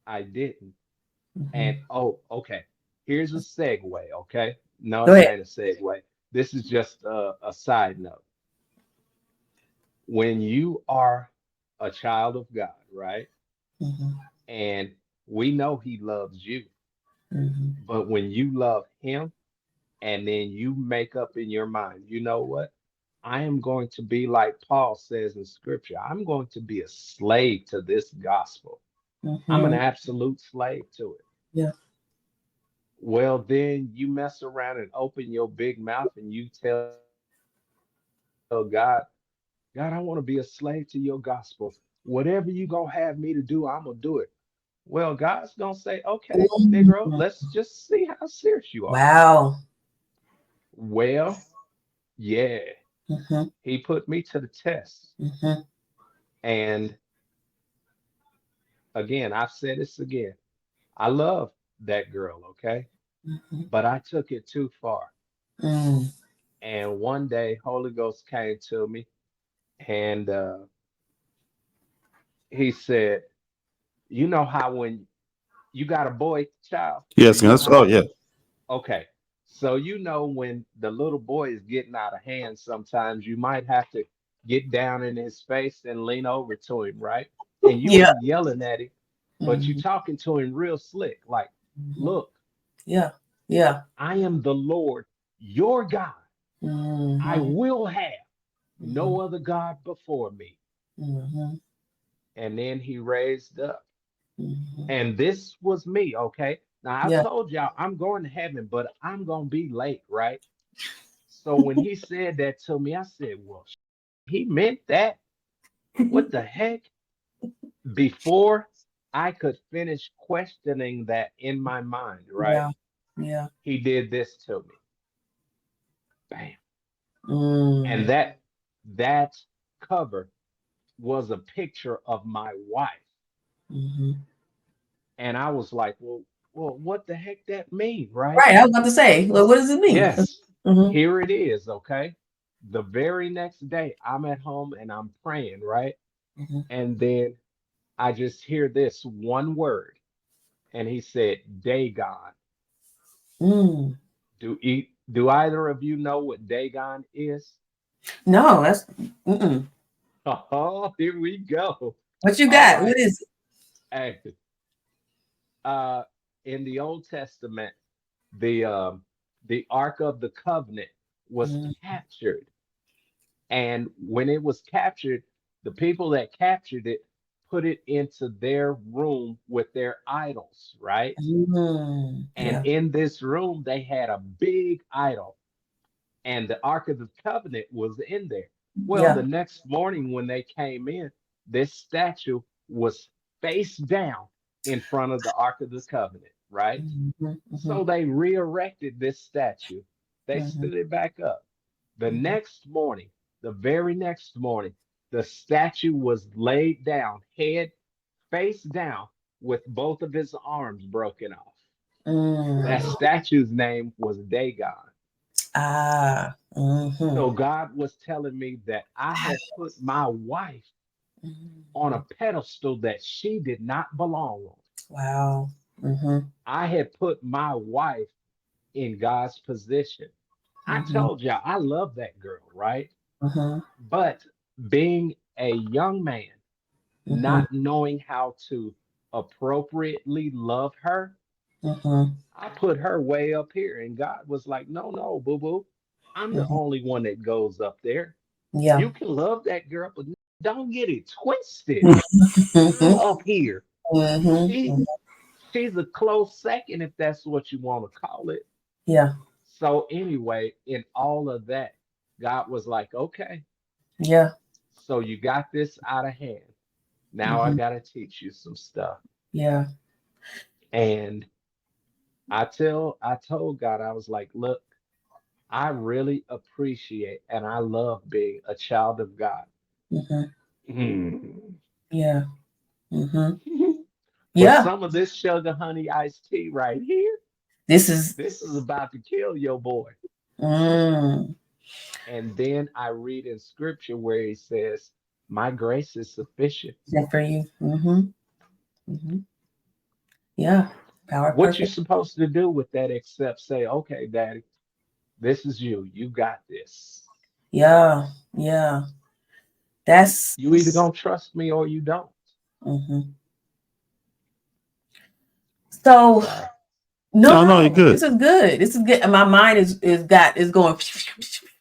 I didn't. And Mhm. oh, okay. Here's a segue, okay? No, Go it ahead. ain't a segue. This is just a side note. When you are a child of God, right? Mhm. And we know He loves you, Mhm. but when you love Him and then you make up in your mind, you know what? I am going to be like Paul says in scripture. I'm going to be a slave to this gospel. I'm an Mhm. absolute slave to it. Yeah. Well, then you mess around and open your big mouth and you tell God, God, I want to be a slave to your gospel. Whatever you gonna have me to do, I'm gonna do it. Well, God's gonna say, okay, Negro, let's Mhm. just see how serious you are. Wow. Well, yeah, Mhm. he put me to the test. Mhm. And again, I've said this again. I love that girl, okay? Mhm. But I took it too far. Mm. And one day, Holy Ghost came to me and he said, "You know how when you got a boy child, do Yes, you yes. know? Oh yeah. Okay. So you know when the little boy is getting out of hand, sometimes you might have to get down in his face and lean over to him, right? And you Yeah. ain't yelling at him, but you Mhm. talking to him real slick, like, Mhm. look, Yeah. Yeah. I am the Lord, your God. I Mhm. will have no Mhm. other God before me." Mhm. And then he raised up. Mhm. And this was me, okay? Now I Yeah. told y'all I'm going to heaven, but I'm gonna be late, right? So when he said that to me, I said, "Well, he meant that. What the heck?" Before I could finish questioning that in my mind, right? Yeah. Yeah. He did this to me. Bam. And Mm. that cover was a picture of my wife. Mhm. And I was like, well, what the heck that mean, right? Right. I was about to say, well, what does it mean? Yes, Mhm. here it is, okay? The very next day, I'm at home and I'm praying, right? Mhm. And then I just hear this one word, and he said, Dagon. Mm. Do either of you know what Dagon is? No, that's mm-mm. Oh, here we go. What you All got? right. What is it? Hey, uh, in the Old Testament, the um, the Ark of the Covenant was Mm. captured. And when it was captured, the people that captured it put it into their room with their idols, right? Mm. And Yeah. in this room, they had a big idol, and the Ark of the Covenant was in there. Well, the Yeah. next morning when they came in, this statue was face down in front of the Ark of the Covenant, right? Mhm. So Mhm. they re erected this statue, they Mhm. stood it back up. The Mhm. next morning, the very next morning, the statue was laid down, head face down, with both of his arms broken off. That Mm. statue's name was Dagon. Ah. Mhm. So God was telling me that I had put my wife on a Mhm. pedestal that she did not belong on. Wow. Mhm. I had put my wife in God's position. I Mhm. told y'all I love that girl, right? Mhm. But being a young man, Mhm. not knowing how to appropriately love her, Mhm. I put her way up here. And God was like, no, no, boo boo. I'm the Mhm. only one that goes up there. Yeah. You can love that girl, but don't get it twisted. I'm Mhm. up here. Mhm. She Mhm. she's a close second if that's what you want to call it. Yeah. So anyway, in all of that, God was like, okay, Yeah. so you got this out of hand. Now I Mhm. gotta teach you some stuff. Yeah. And I told God, I was like, look, I really appreciate and I love being a child of God. Mhm. Hmm. Yeah. Mhm. But Yeah. some of this sugar honey iced tea right here, This is this is about to kill your boy. mm. And then I read in scripture where he says, my grace is sufficient. Good for you. Mhm. Mhm. Yeah. Power What you perfect. supposed to do with that except say, okay, daddy, this is you. You got this. Yeah. Yeah. That's You either gonna trust me or you don't. mhm. So Sorry. no, Oh no, you're no, good. this is good. This is good. And my mind is going.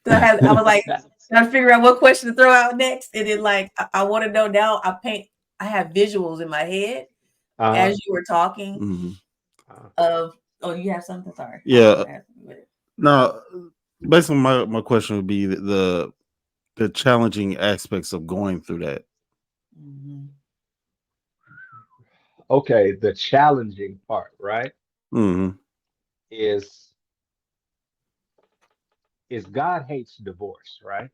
I was like trying to figure out what question to throw out next, and then like I want to know now. I have visuals in my head uh, as you were talking Mhm. uh, of. Oh, you have something? Sorry, I was Yeah. gonna ask you. Now, basically, my question would be the challenging aspects of going through that. Mm-hmm. okay, the challenging part, right, Hmm. is is God hates divorce, right?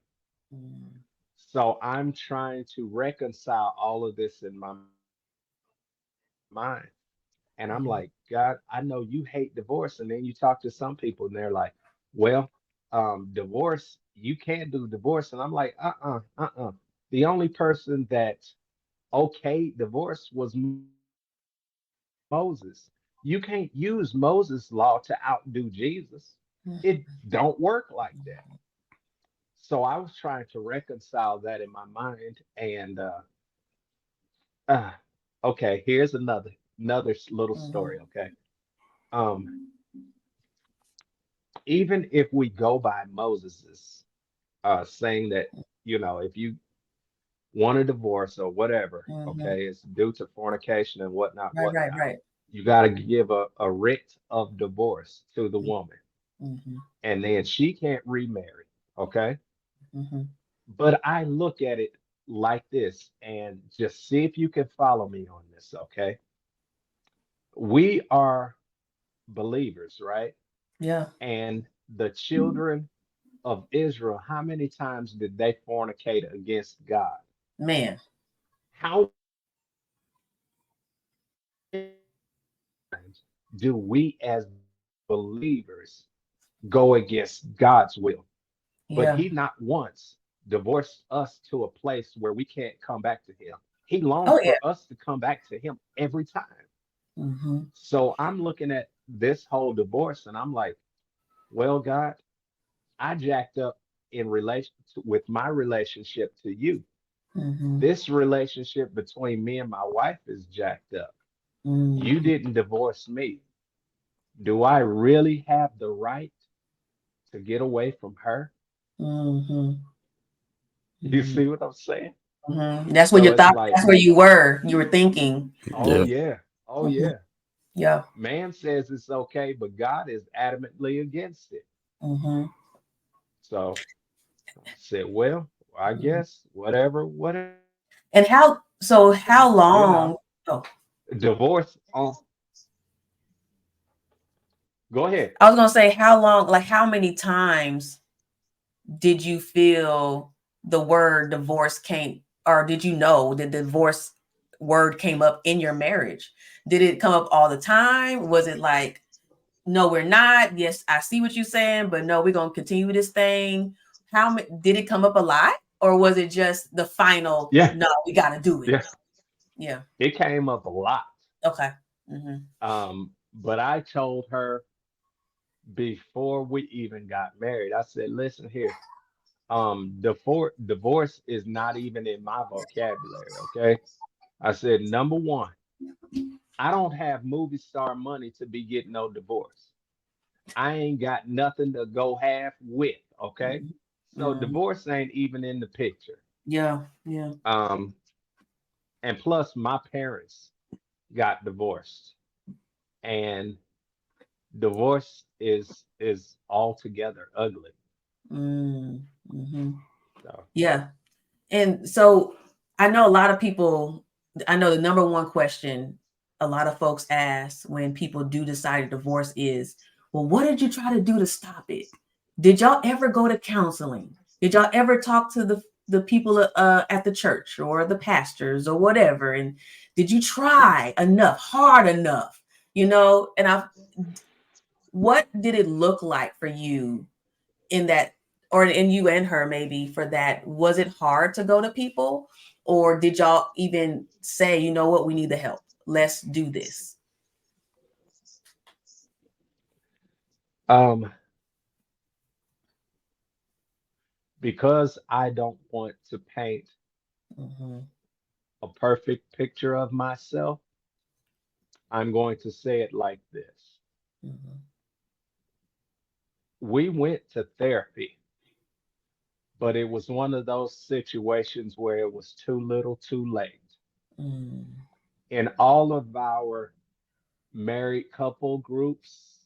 Mm-hmm. So I'm trying to reconcile all of this in my mind. And I'm like, God, I know you hate divorce. And then you talk to some people and they're like, well, divorce, you can't do divorce. And I'm like, The only person that okayed divorce was Moses. You can't use Moses' law to outdo Jesus. It don't work like that. So I was trying to reconcile that in my mind, and uh okay, here's another little story, Mhm. okay? Um, even if we go by Moses's saying that, if you want a divorce or whatever, Mhm. okay, it's due to fornication and whatnot, Right, right, whatnot. right. You got to give a writ of divorce to the woman, Mhm. and then she can't remarry, okay? Mhm. But I look at it like this, and just see if you can follow me on this, okay? We are believers, right? Yeah. And the children of Israel, how many times did they fornicate against God? Man. How many times do we as believers go against God's will? But He Yeah. not once divorced us to a place where we can't come back to Him. He longs Oh yeah. for us to come back to Him every time. Mhm. So I'm looking at this whole divorce and I'm like, well, God, I jacked up in relation with my relationship to you. Mhm. This relationship between me and my wife is jacked up. You Mhm. didn't divorce me. Do I really have the right to get away from her? Mhm. You Mhm. see what I'm saying? That's where So your it's thought. like, That's where you were. You were thinking. oh Yeah. yeah, oh Mhm. yeah. Yeah. Man says it's okay, but God is adamantly against it. Mhm. So I said, well, I guess whatever, And how? So how you know, long? Oh, divorce on. Go ahead. I was gonna say how long. Like how many times did you feel the word divorce came, or did you know the divorce word came up in your marriage? Did it come up all the time? Was it like, no, we're not. Yes, I see what you're saying, but no, we're gonna continue this thing. How many did it come up a lot, or was it just the final? Yeah, No, we got to do it. yeah. Yeah. It came up a lot. Okay. Mm-hmm. But I told her before we even got married, I said, listen here, divorce is not even in my vocabulary, okay? I said, number one, I don't have movie star money to be getting no divorce. I ain't got nothing to go half with, okay? So Mm-hmm. divorce ain't even in the picture. Yeah. Yeah. Um, and plus my parents got divorced, and divorce is altogether ugly. Mm-hmm. So Yeah. And so I know a lot of people, I know the number one question a lot of folks ask when people do decide to divorce is, well, what did you try to do to stop it? Did y'all ever go to counseling? Did y'all ever talk to the people at the church or the pastors or whatever? And did you try enough, hard enough? And what did it look like for you in that, or in you and her maybe for that? Was it hard to go to people, or did y'all even say, you know what, we need the help, let's do this? um because I don't want to paint Mm-hmm. a perfect picture of myself, I'm going to say it like this. Mm-hmm. We went to therapy, but it was one of those situations where it was too little too late. In all of our married couple groups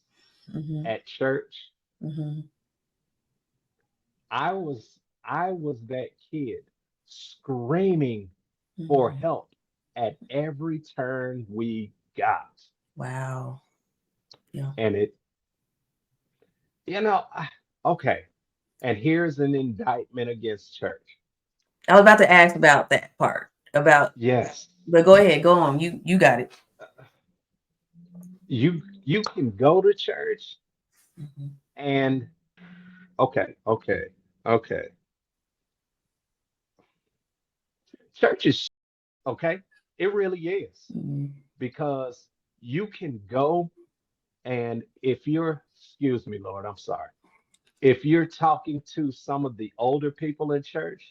Mm-hmm. at church, Mm-hmm. I was that kid screaming for Mm-hmm. help at every turn we got. Wow. Yeah. And you know, I- okay. And here's an indictment against church. I was about to ask about that part about, Yes, but go ahead, go on, you got it. you can go to church Mm-hmm. and Okay. Church is okay. It really is Mm-hmm. because you can go and if you're, excuse me, Lord, I'm sorry. If you're talking to some of the older people in church,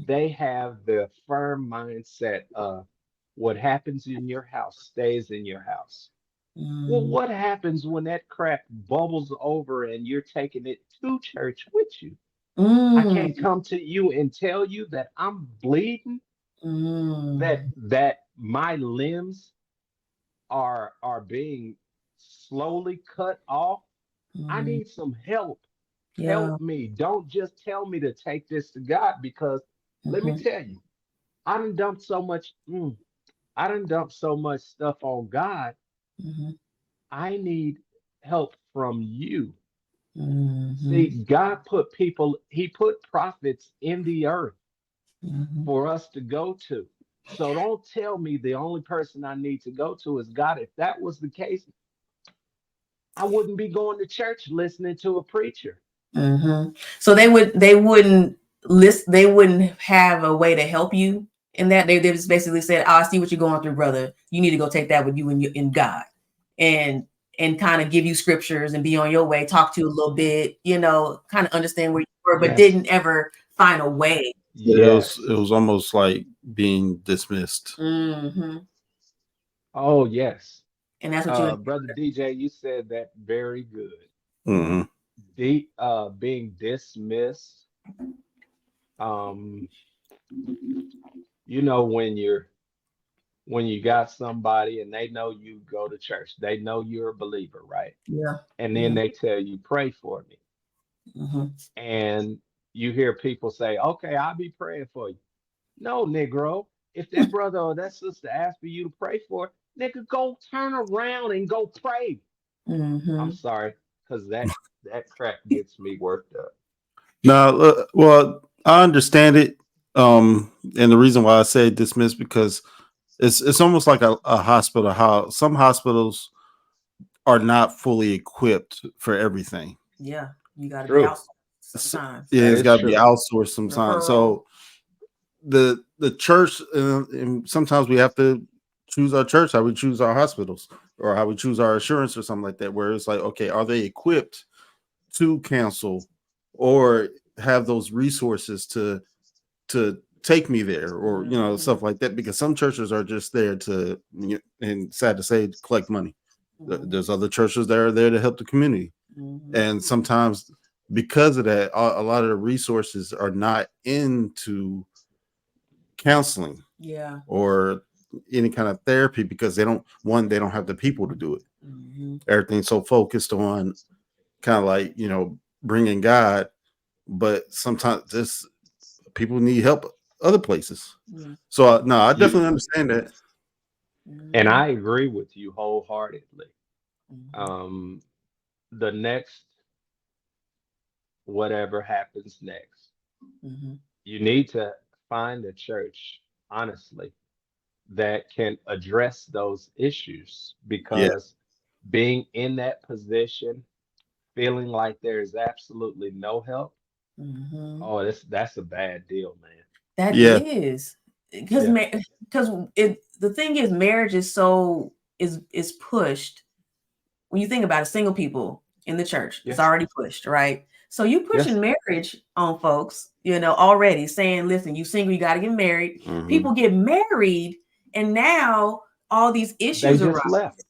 they have the firm mindset of what happens in your house stays in your house. Well, Mm-hmm. what happens when that crap bubbles over and you're taking it to church with you? I can't Mm-hmm. come to you and tell you that I'm bleeding, that my limbs are being slowly cut off. I Mm-hmm. need some help. Yeah. Help me. Don't just tell me to take this to God because let me Mm-hmm. tell you, I done dumped so much, I done dumped so much stuff on God. Mm-hmm. I need help from you. Mm-hmm. See, God put people, He put prophets in the earth Mm-hmm. for us to go to. So don't tell me the only person I need to go to is God. If that was the case, I wouldn't be going to church listening to a preacher. Mm-hmm. So they wouldn't list they wouldn't have a way to help you in that. They just basically said, oh, I see what you're going through, brother. You need to go take that with you and you in God. And kind of give you scriptures and be on your way, talk to you a little bit, kind of understand where you were, but Yes. didn't ever find a way. It Yes. was almost like being dismissed. Mm-hmm. Oh, yes. And that's what you Brother DJ, you said that very good. mm-hmm. Hmm. Being dismissed. Um, when you got somebody and they know you go to church, they know you're a believer, right? Yeah. And then Yeah. they tell you, pray for me. Mm-hmm. And you hear people say, okay, I'll be praying for you. No, Negro. If that brother or that sister asks for you to pray for, nigga, go turn around and go pray. I'm Mm-hmm. sorry, because that crap gets me worked up. Now, well, I understand it, and the reason why I say dismissed because it's almost like a hospital. How some hospitals are not fully equipped for everything. Yeah. You got to be True. outsourced sometimes. Yeah, That it's is got to be true. outsourced sometimes. Referral. So the church, and sometimes we have to choose our church, how we choose our hospitals, or how we choose our insurance, or something like that. Where it's like, okay, are they equipped to cancel or have those resources to take me there, or Mm-hmm. stuff like that? Because some churches are just there to, and sad to say, collect money. Mm-hmm. There's other churches that are there to help the community, Mm-hmm. and sometimes because of that, a lot of the resources are not into counseling Yeah. or any kind of therapy because they don't have the people to do it. Mm-hmm. Everything's so focused on kind of like, bringing God, but sometimes this people need help other places. Yeah. So no, I You definitely understand that. and Mm-hmm. I agree with you wholeheartedly. Mm-hmm. Um, the next whatever happens next, Mm-hmm. you need to find a church, honestly, that can address those issues Yeah, because being in that position, feeling like there is absolutely no help, Mm-hmm. oh, that's a bad deal, man. That yeah. is because Yeah. because the thing is marriage is pushed when you think about it, single people in the church, it's Yes. already pushed, right? So you Yes. pushing marriage on folks, already saying, listen, you single, you got to get married. Hmm. People get married, and now all these They issues arise. just left.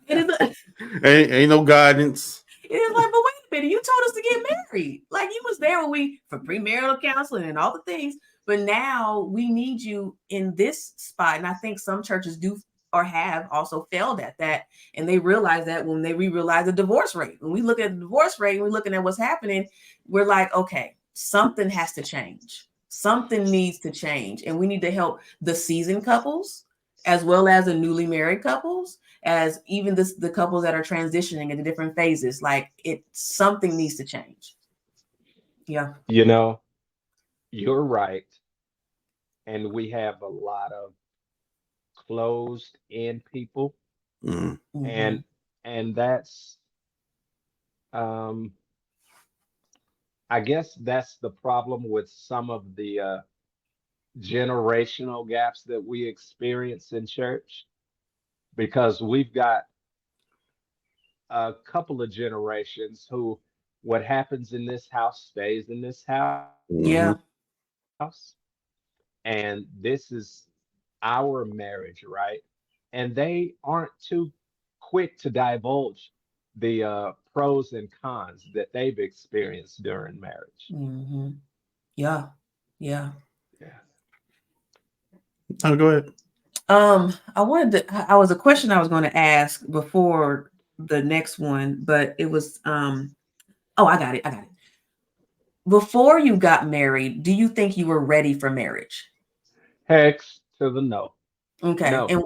It is, it Ain't no guidance. is like, but wait a minute, you told us to get married. Like you was there when we for premarital counseling and all the things, but now we need you in this spot. And I think some churches do or have also failed at that. And they realize that when we realize the divorce rate. When we look at the divorce rate and we're looking at what's happening, we're like, okay, something has to change. Something needs to change. And we need to help the seasoned couples as well as the newly married couples, as even the couples that are transitioning into different phases. Like something needs to change. Yeah. You know, you're right. And we have a lot of closed in people. Hmm. Mm-hmm. And and that's um I guess that's the problem with some of the generational gaps that we experience in church, because we've got a couple of generations who what happens in this house stays in this house, Mm-hmm. Yeah. and this is our marriage, right? And they aren't too quick to divulge the pros and cons that they've experienced during marriage. Mm-hmm. Yeah. Yeah. Yeah. Oh, go ahead. I was a question I was going to ask before the next one, but it was oh, I got it. I got it. Before you got married, do you think you were ready for marriage? Hex to the no. Okay. No. And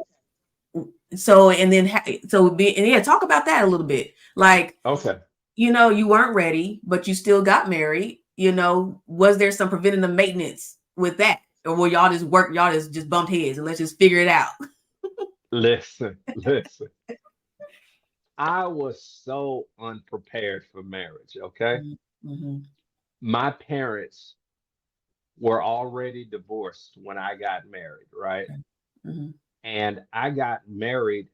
so and then and yeah, talk about that a little bit. Like, Okay. you weren't ready, but you still got married. Was there some preventative maintenance with that? Or will y'all just bumped heads and let's just figure it out? Listen, listen. I was so unprepared for marriage, okay? Mm-hmm. My parents were already divorced when I got married, right? Okay. Mm-hmm. And I got married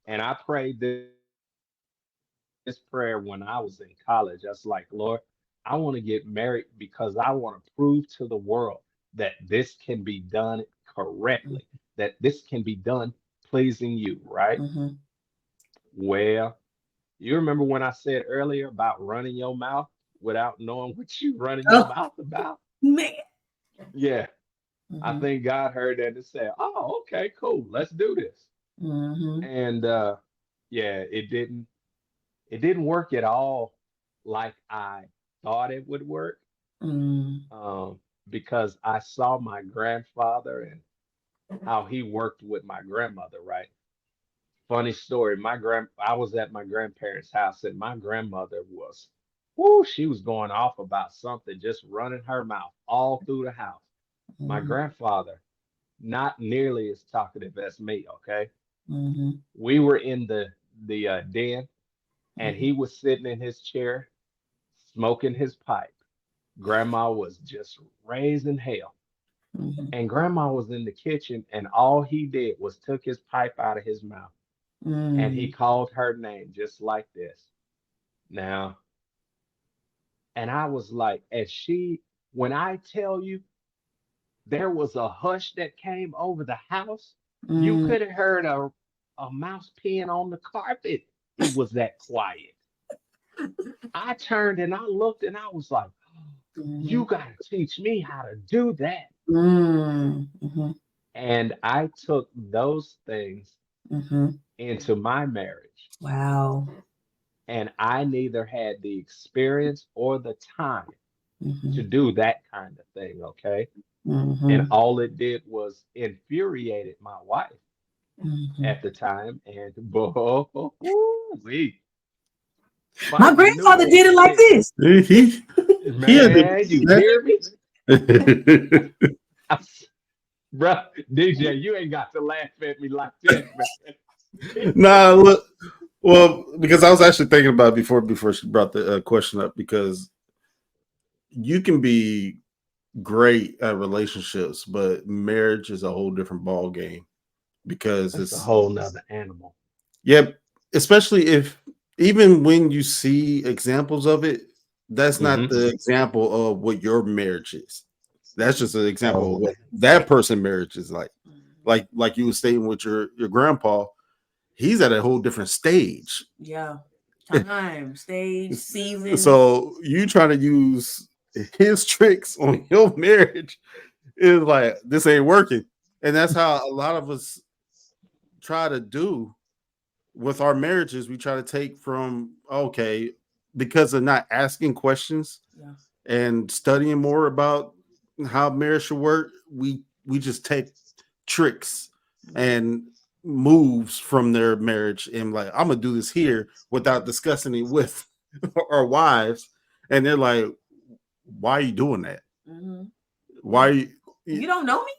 and I prayed this prayer when I was in college. I was like, Lord, I want to get married because I want to prove to the world that this can be done correctly, that this can be done pleasing you, right? Mm-hmm. Well, you remember when I said earlier about running your mouth without knowing what you running your Oh, mouth about? man. Yeah, I Mm-hmm. think God heard that and said, "Oh, okay, cool, let's do this." Mm-hmm. And yeah, it didn't work at all like I thought it would work. Mm-hmm. Um, because I saw my grandfather and how he worked with my grandmother, right? Funny story. I was at my grandparents' house and my grandmother was, whoo, she was going off about something, just running her mouth all through the house. My Mm-hmm. grandfather, not nearly as talkative as me, okay? Mm-hmm. We were in the den and Mm-hmm. he was sitting in his chair smoking his pipe. Grandma was just raising hell. Mm-hmm. And grandma was in the kitchen and all he did was took his pipe out of his mouth and he Mm-hmm. called her name just like this. Now, and I was like, when I tell you there was a hush that came over the house, you Mm-hmm. could have heard a mouse peeing on the carpet. It was that quiet. I turned and I looked and I was like, you got to teach me how to do that. Mm-hmm. And I took those things Mm-hmm. into my marriage. Wow. And I neither had the experience or the time Mm-hmm. to do that kind of thing. Okay. And Mm-hmm. all it did was infuriated my wife Mm-hmm. at the time. And boy, we My fighting grandfather noodles did it and like chicken. this. He had to. Man, you hear me? That. Bro, DJ, you ain't got to laugh at me like that, man. Nah, look. Well, because I was actually thinking about it before she brought the question up, because you can be great at relationships, but marriage is a whole different ball game, because That's a it's, whole nother animal. yep, especially if, even when you see examples of it, that's not Hmm. the example of what your marriage is. That's just an example of Oh, what that person marriage is like. Like you were stating with your grandpa, he's at a whole different stage. Yeah. Time, stage, season. So you trying to use his tricks on your marriage is like, this ain't working. And that's how a lot of us try to do with our marriages. We try to take from, okay, because of not asking questions Yeah. and studying more about how marriage should work, we just take tricks and moves from their marriage and like, I'm gonna do this here without discussing it with our wives, and they're like, why are you doing that? Mm-hmm. Why are You don't know me?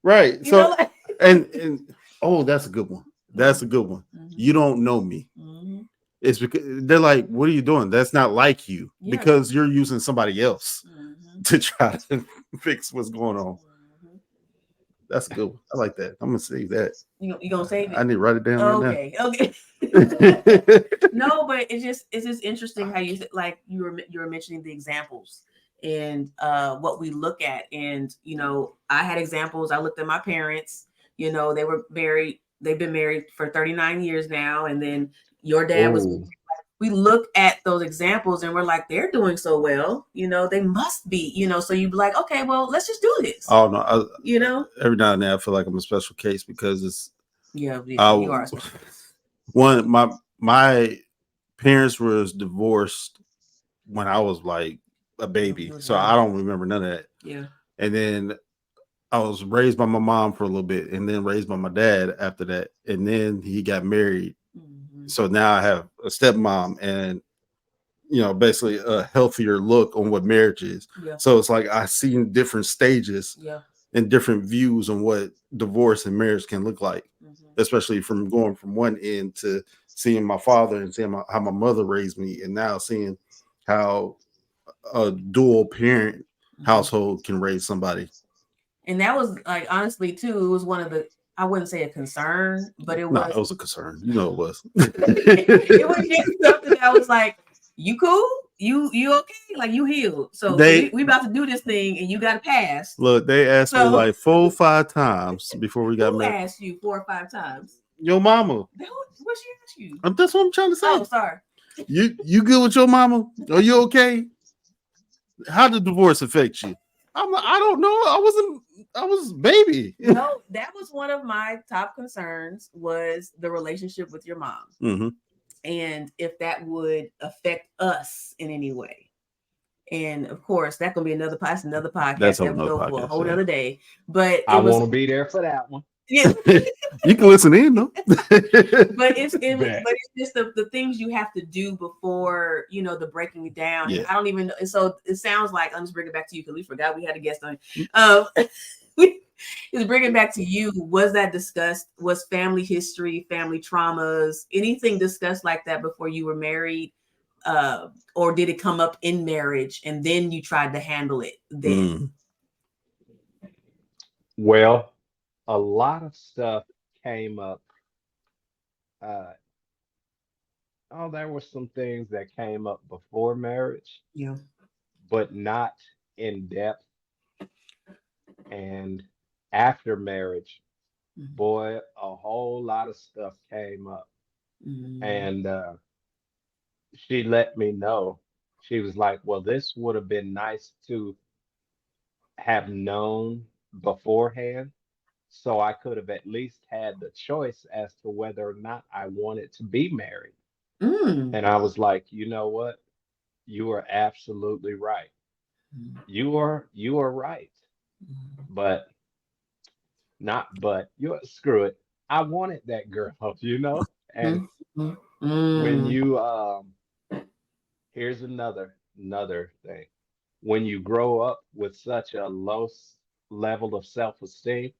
right? You know, So like and oh, that's a good one. That's a good one. mm-hmm. You don't know me. Mm-hmm. It's because they're like, what are you doing? That's not like you, because you're using somebody else to try to fix what's going on. That's good. I like that. I'm gonna save that. You gonna save it? I need to write it down right now. Okay. No, but it's just interesting how you like you were mentioning the examples and what we look at. And I had examples. I looked at my parents. They were married. They've been married for 39 years now, and then your dad was. We look at those examples and we're like, they're doing so well, they must be, so you'd be like, okay, well, let's just do this. Oh no, every now and then I feel like I'm a special case because it's you are a special case. One, my parents was divorced when I was like a baby, so I don't remember none of that. Yeah, and then I was raised by my mom for a little bit, and then raised by my dad after that, and then he got married. So now I have a stepmom and, basically a healthier look on what marriage is. Yeah. So it's like I've seen different stages and different views on what divorce and marriage can look like, especially from going from one end to seeing my father and seeing how my mother raised me, and now seeing how a dual parent household can raise somebody. And that was like, honestly, too, it was one of the, I wouldn't say a concern, but it was a concern. It was. It was just something that was like, you cool? You okay? Like, you healed. So we about to do this thing, and you got to pass. Look, they asked me like 4 or 5 times before we got married. Who asked you 4 or 5 times? Your mama. What she asked you? That's what I'm trying to say. Oh, sorry. You good with your mama? Are you okay? How did divorce affect you? I don't know. I was baby. No, that was one of my top concerns, was the relationship with your mom. And if that would affect us in any way. And of course, that gonna be another podcast. That's that would go for a whole other day. But I want to be there for that one. Yeah. You can listen in though. But it's just the things you have to do before, the breaking it down. Yeah. I don't even know. So it sounds like, I'm just bringing it back to you because we forgot we had a guest on. Just bringing it back to you. Was that discussed? Was family history, family traumas, anything discussed like that before you were married? Or did it come up in marriage and then you tried to handle it then? Well, a lot of stuff came up. There were some things that came up before marriage. Yeah. But not in depth. And after marriage, boy, a whole lot of stuff came up. And she let me know. She was like, well, this would have been nice to have known beforehand, so I could have at least had the choice as to whether or not I wanted to be married. And I was like, you know what? You are absolutely right. You are right. But screw it. I wanted that girl, And when you here's another thing. When you grow up with such a low level of self-esteem,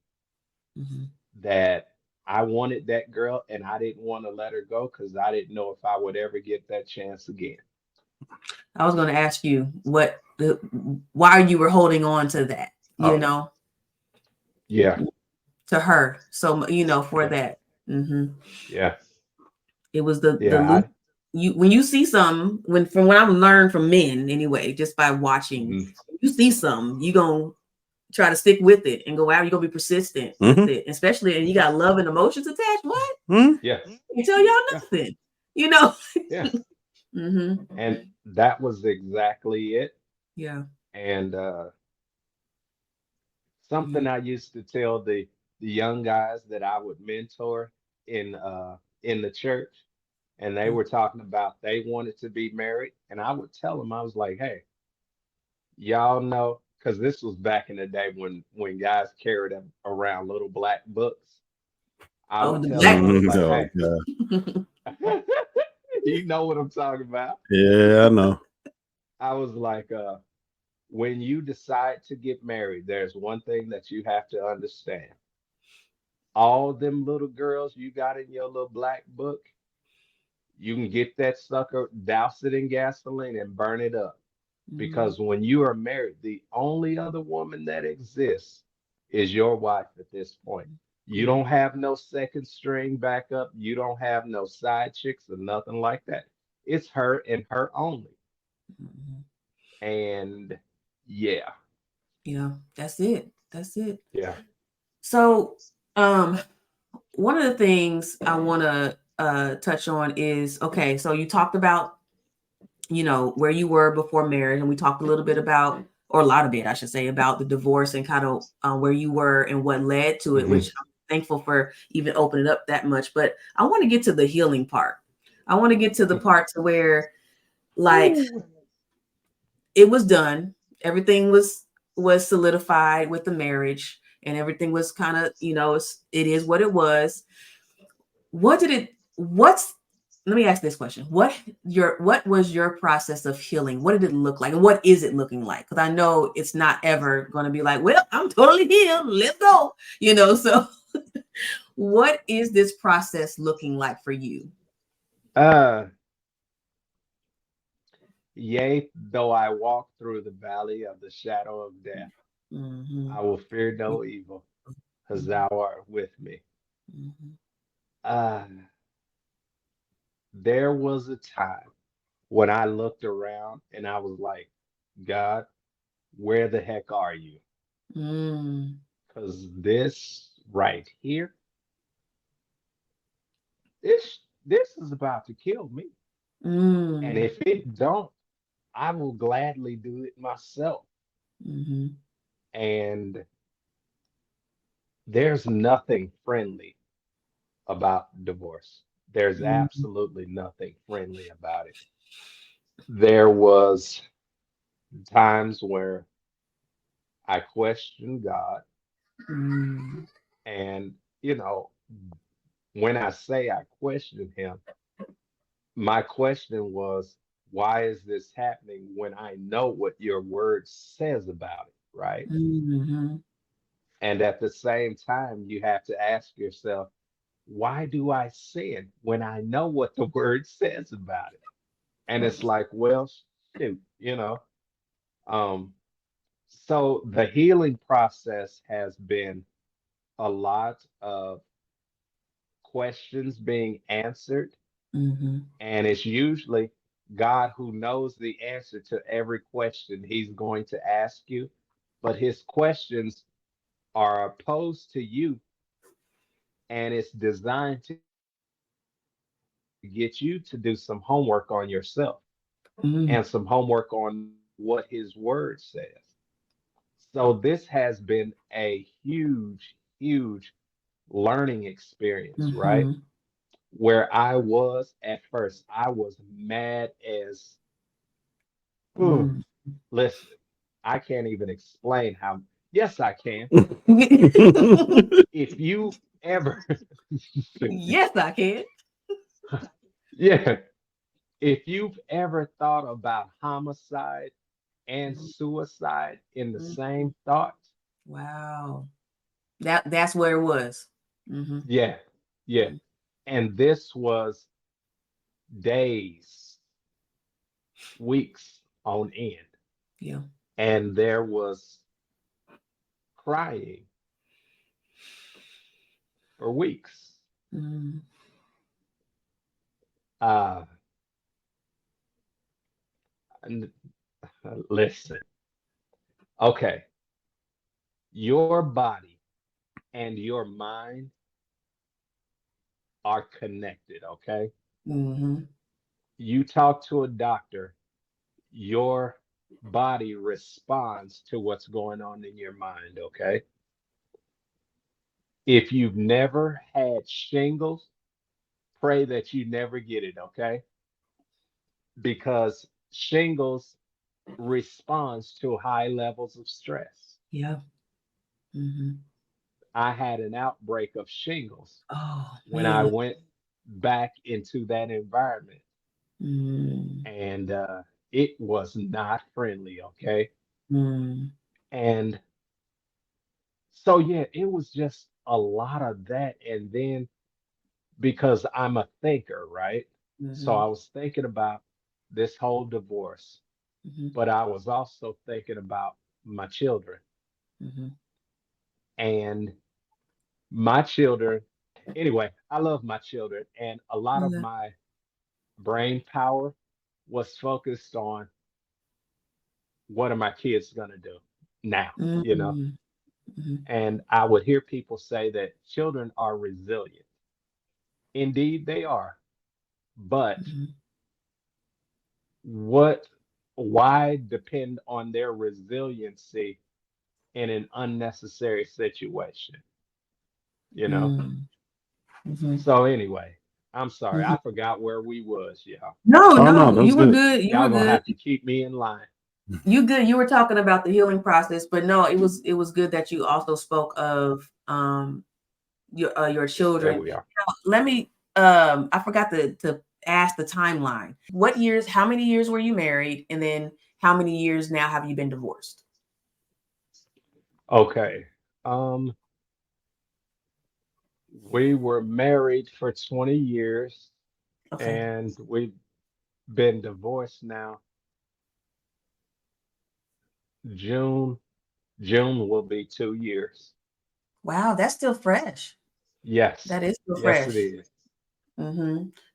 that I wanted that girl and I didn't want to let her go because I didn't know if I would ever get that chance again. I was going to ask you why you were holding on to that, Yeah. To her. So, for that. Yeah. It was when you see something, from what I've learned from men anyway, just by watching, you see something, you gonna try to stick with it and go out. You're gonna be persistent with it, especially, and you got love and emotions attached. What? Yeah. You tell y'all nothing. Yeah. And that was exactly it. Yeah. And something I used to tell the young guys that I would mentor in the church, and they were talking about they wanted to be married, and I would tell them, I was like, hey, y'all know, because this was back in the day when guys carried around little black books. I would tell them, like, hey, you know what I'm talking about? Yeah, I know. I was like, when you decide to get married, there's one thing that you have to understand. All them little girls you got in your little black book, You can get that sucker, douse it in gasoline and burn it up. Mm-hmm. Because when you are married, the only other woman that exists is your wife at this point. You Yeah. don't have no second string backup. You don't have no side chicks or nothing like that. It's her and her only. Mm-hmm. And yeah, Yeah, that's it. That's it. yeah. So, um, one of the things I want to touch on is okay. So you talked about where you were before marriage, and we talked a little bit about, or a lot of it, I should say, about the divorce and kind of where you were and what led to it. Which Mhm. I'm thankful for even opening up that much. But I want to get to the healing part. I want to get to the part to where like Ooh. it was done. Everything was solidified with the marriage, and everything was kind of, it is what it was. What did it what's Let me ask this question. What was your process of healing? What did it look like? And what is it looking like? Because I know it's not ever going to be like, well, I'm totally healed. Let's go. So what is this process looking like for you? Uh, Yea, though I walk through the valley of the shadow of death, Hmm. I will fear no evil, because thou art with me. Hmm. Uh, there was a time when I looked around and I was like, God, where the heck are you? Hmm. Because this right here, this is about to kill me. And Hmm. if it don't, I will gladly do it myself. Hmm. And there's nothing friendly about divorce. There's Hmm. absolutely nothing friendly about it. There was times where I questioned God, Hmm. and you know, when I say I questioned him, my question was, why is this happening when I know what your word says about it, right? Hmm. And at the same time, you have to ask yourself, why do I sin when I know what the word says about it? And it's like, well, shoot, Um, so the healing process has been a lot of questions being answered, Hmm. and it's usually God who knows the answer to every question he's going to ask you, but his questions are posed to you, and it's designed to get you to do some homework on yourself and some homework on what his word says. So this has been a huge learning experience, right? Hmm. Where I was at first, I was mad as, ooh, Hmm. listen, I can't even explain how, yes, I can. If you ever, Yes, I can. yeah, if you've ever thought about homicide and suicide in the Mhm. same thought, Wow. That's where it was. Hmm. yeah, yeah. And this was days, weeks on end. Yeah. And there was crying for weeks. Mm. Uh, and listen, okay, your body and your mind are connected, okay? Hmm. You talk to a doctor, your body responds to what's going on in your mind, okay? If you've never had shingles, pray that you never get it, okay? Because shingles responds to high levels of stress. Yeah. Hmm. I had an outbreak of shingles Oh when I man. went back into that environment, Mm. and it was not friendly, okay? Mm. And so, yeah, it was just a lot of that. And then because I'm a thinker, right? So Mm-hmm. I was thinking about this whole divorce, Mm-hmm. but I was also thinking about my children Mm-hmm. and my children. Anyway, I love my children, and a lot of Yeah. my brain power was focused on what are my kids going to do now, you know? Mm-hmm. Mm-hmm. And I would hear people say that children are resilient. Indeed, they are. But Mm-hmm. what, why depend on their resiliency in an unnecessary situation, you know? Mm-hmm. So anyway, I'm sorry. Mm-hmm. I forgot where we was, y'all. No, Oh no, no, that was you were good. good. You were Y'all gonna good. have to keep me in line. You good. You were talking about the healing process, but no, it was good that you also spoke of your There children. we are. Now, let me I forgot to ask the timeline. How many years were you married? And then how many years now have you been divorced? Okay. Um, we were married for 20 years Okay. and we've been divorced now. June, June will be 2 years. Wow, that's still fresh. Yes. That is still Yes, it fresh. is.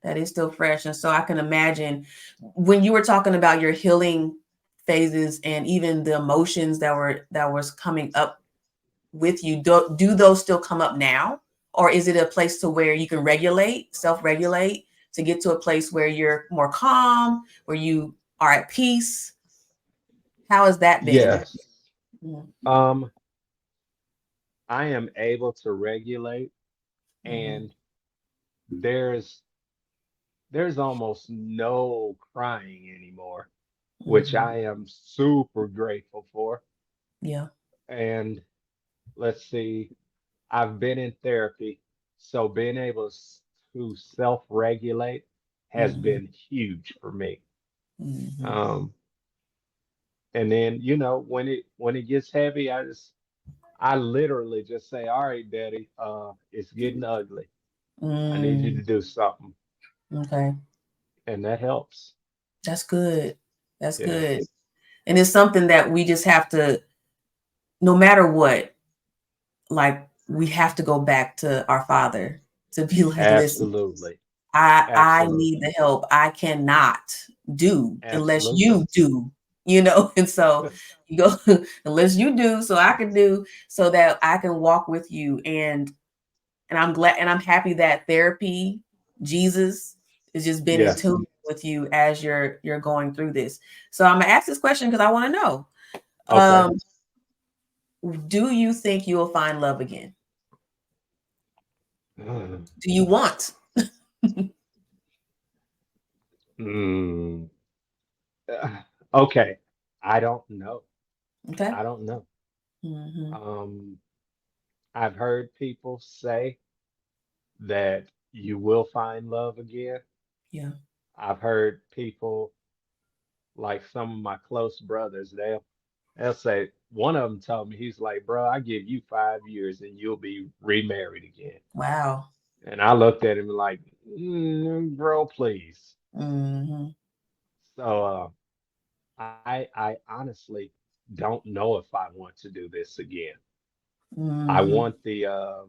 That is still fresh. And so I can imagine when you were talking about your healing phases and even the emotions that was coming up with you, do those still come up now? Or is it a place to where you can self-regulate to get to a place where you're more calm, where you are at peace? How has that been? Yes. Mhm. Um, I am able to regulate Mhm. and there's there's almost no crying anymore, which Mhm. I am super grateful for. Yeah. And let's see, I've been in therapy, so being able to self-regulate has Mhm. been huge for me. Mhm. Um, and then, when it gets heavy, I literally just say, "All right, Daddy, it's getting ugly. I need you Mm. to do something," Okay. and that helps. That's good. That's Yeah, good. And it's something that we just have to, no matter what, like we have to go back to our father to be like, listen, absolutely, I need absolutely, the help. I cannot do unless absolutely. you do, and so you go unless you do, so I can do, so that I can walk with you. And I'm glad and I'm happy that therapy, Jesus, has just been in Yes. tune with you as you're going through this. So I'm gonna ask this question because I want to know. Okay. Um, do you think you will find love again? Do you want? Mm. Okay. I don't know. Okay. I don't know. Hmm. Um, I've heard people say that you will find love again. Yeah. I've heard people like some of my close brothers, they'll say one of them told me he's like, bro, I give you 5 years and you'll be remarried again. Wow. And I looked at him like, bro, please. Hmm. So I honestly don't know if I want to do this again. I Hmm. want the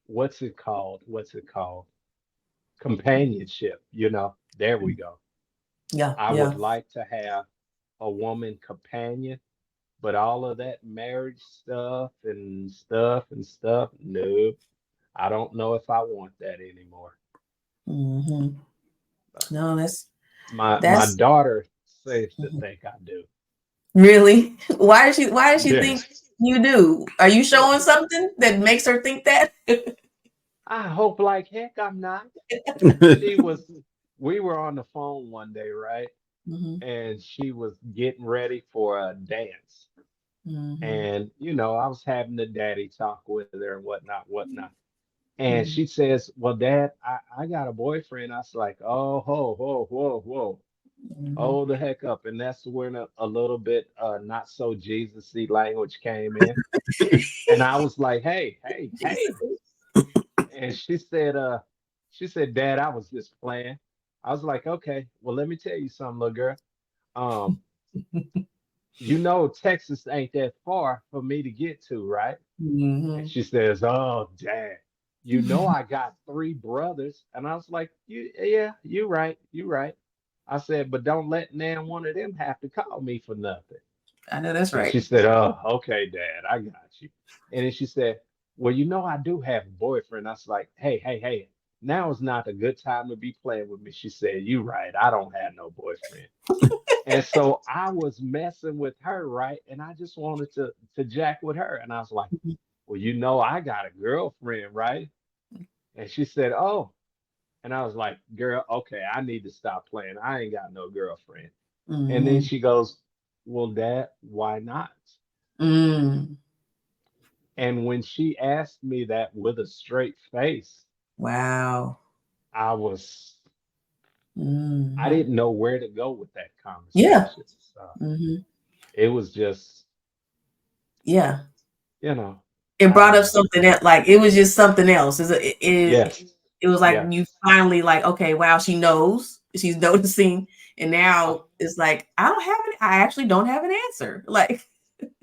what's it called? What's it called? Companionship, There we go. Yeah. I would Yeah. like to have a woman companion, but all of that marriage stuff and stuff and stuff, no, I don't know if I want that anymore. Hmm. But No, that's my that's daughter seems to mhm. think I do. Really. Why does she think Yes. you do? Are you Well, showing something that makes her think that? I hope like heck I'm not. She was, we were on the phone one day, right? Hmm. And she was getting ready for a dance. Hmm. And, I was having the daddy talk with her and whatnot, whatnot. And Hmm. she says, well, Dad, I got a boyfriend. I was like, oh, whoa, whoa, whoa, whoa. Hmm. Hold the heck up. And that's when a little bit not so Jesus-y language came in. And I was like, hey, hey, hey. And she said, She said, Dad, I was just playing. I was like, okay, well, let me tell you something, little girl. Um, Texas ain't that far for me to get to, right? And Mhm. she says, oh, Dad, I got three brothers. And I was like, yeah, you right, you right. I said, but don't let nan one of them have to call me for nothing. I know that's And right. she said, oh, okay, Dad, I got you. And then she said, well, I do have a boyfriend. I was like, hey, now is not a good time to be playing with me. She said, you right, I don't have no boyfriend. And so I was messing with her, right? And I just wanted to jack with her. And I was like, well, I got a girlfriend, right? And she said, oh. And I was like, girl, okay, I need to stop playing. I ain't got no girlfriend. And then Mhm. she goes, well, Dad, why not? Mm. And when she asked me that with a straight face, Wow. I was, I Mhm. didn't know where to go with that Yeah. conversation. So Mhm. it was just, Yeah. you know, It I brought don't up know. something that like it was just something else. Yes, It was like yes. you finally like, okay, wow, she knows, she's noticing, and Uh, now it's like I actually don't have an answer. Like,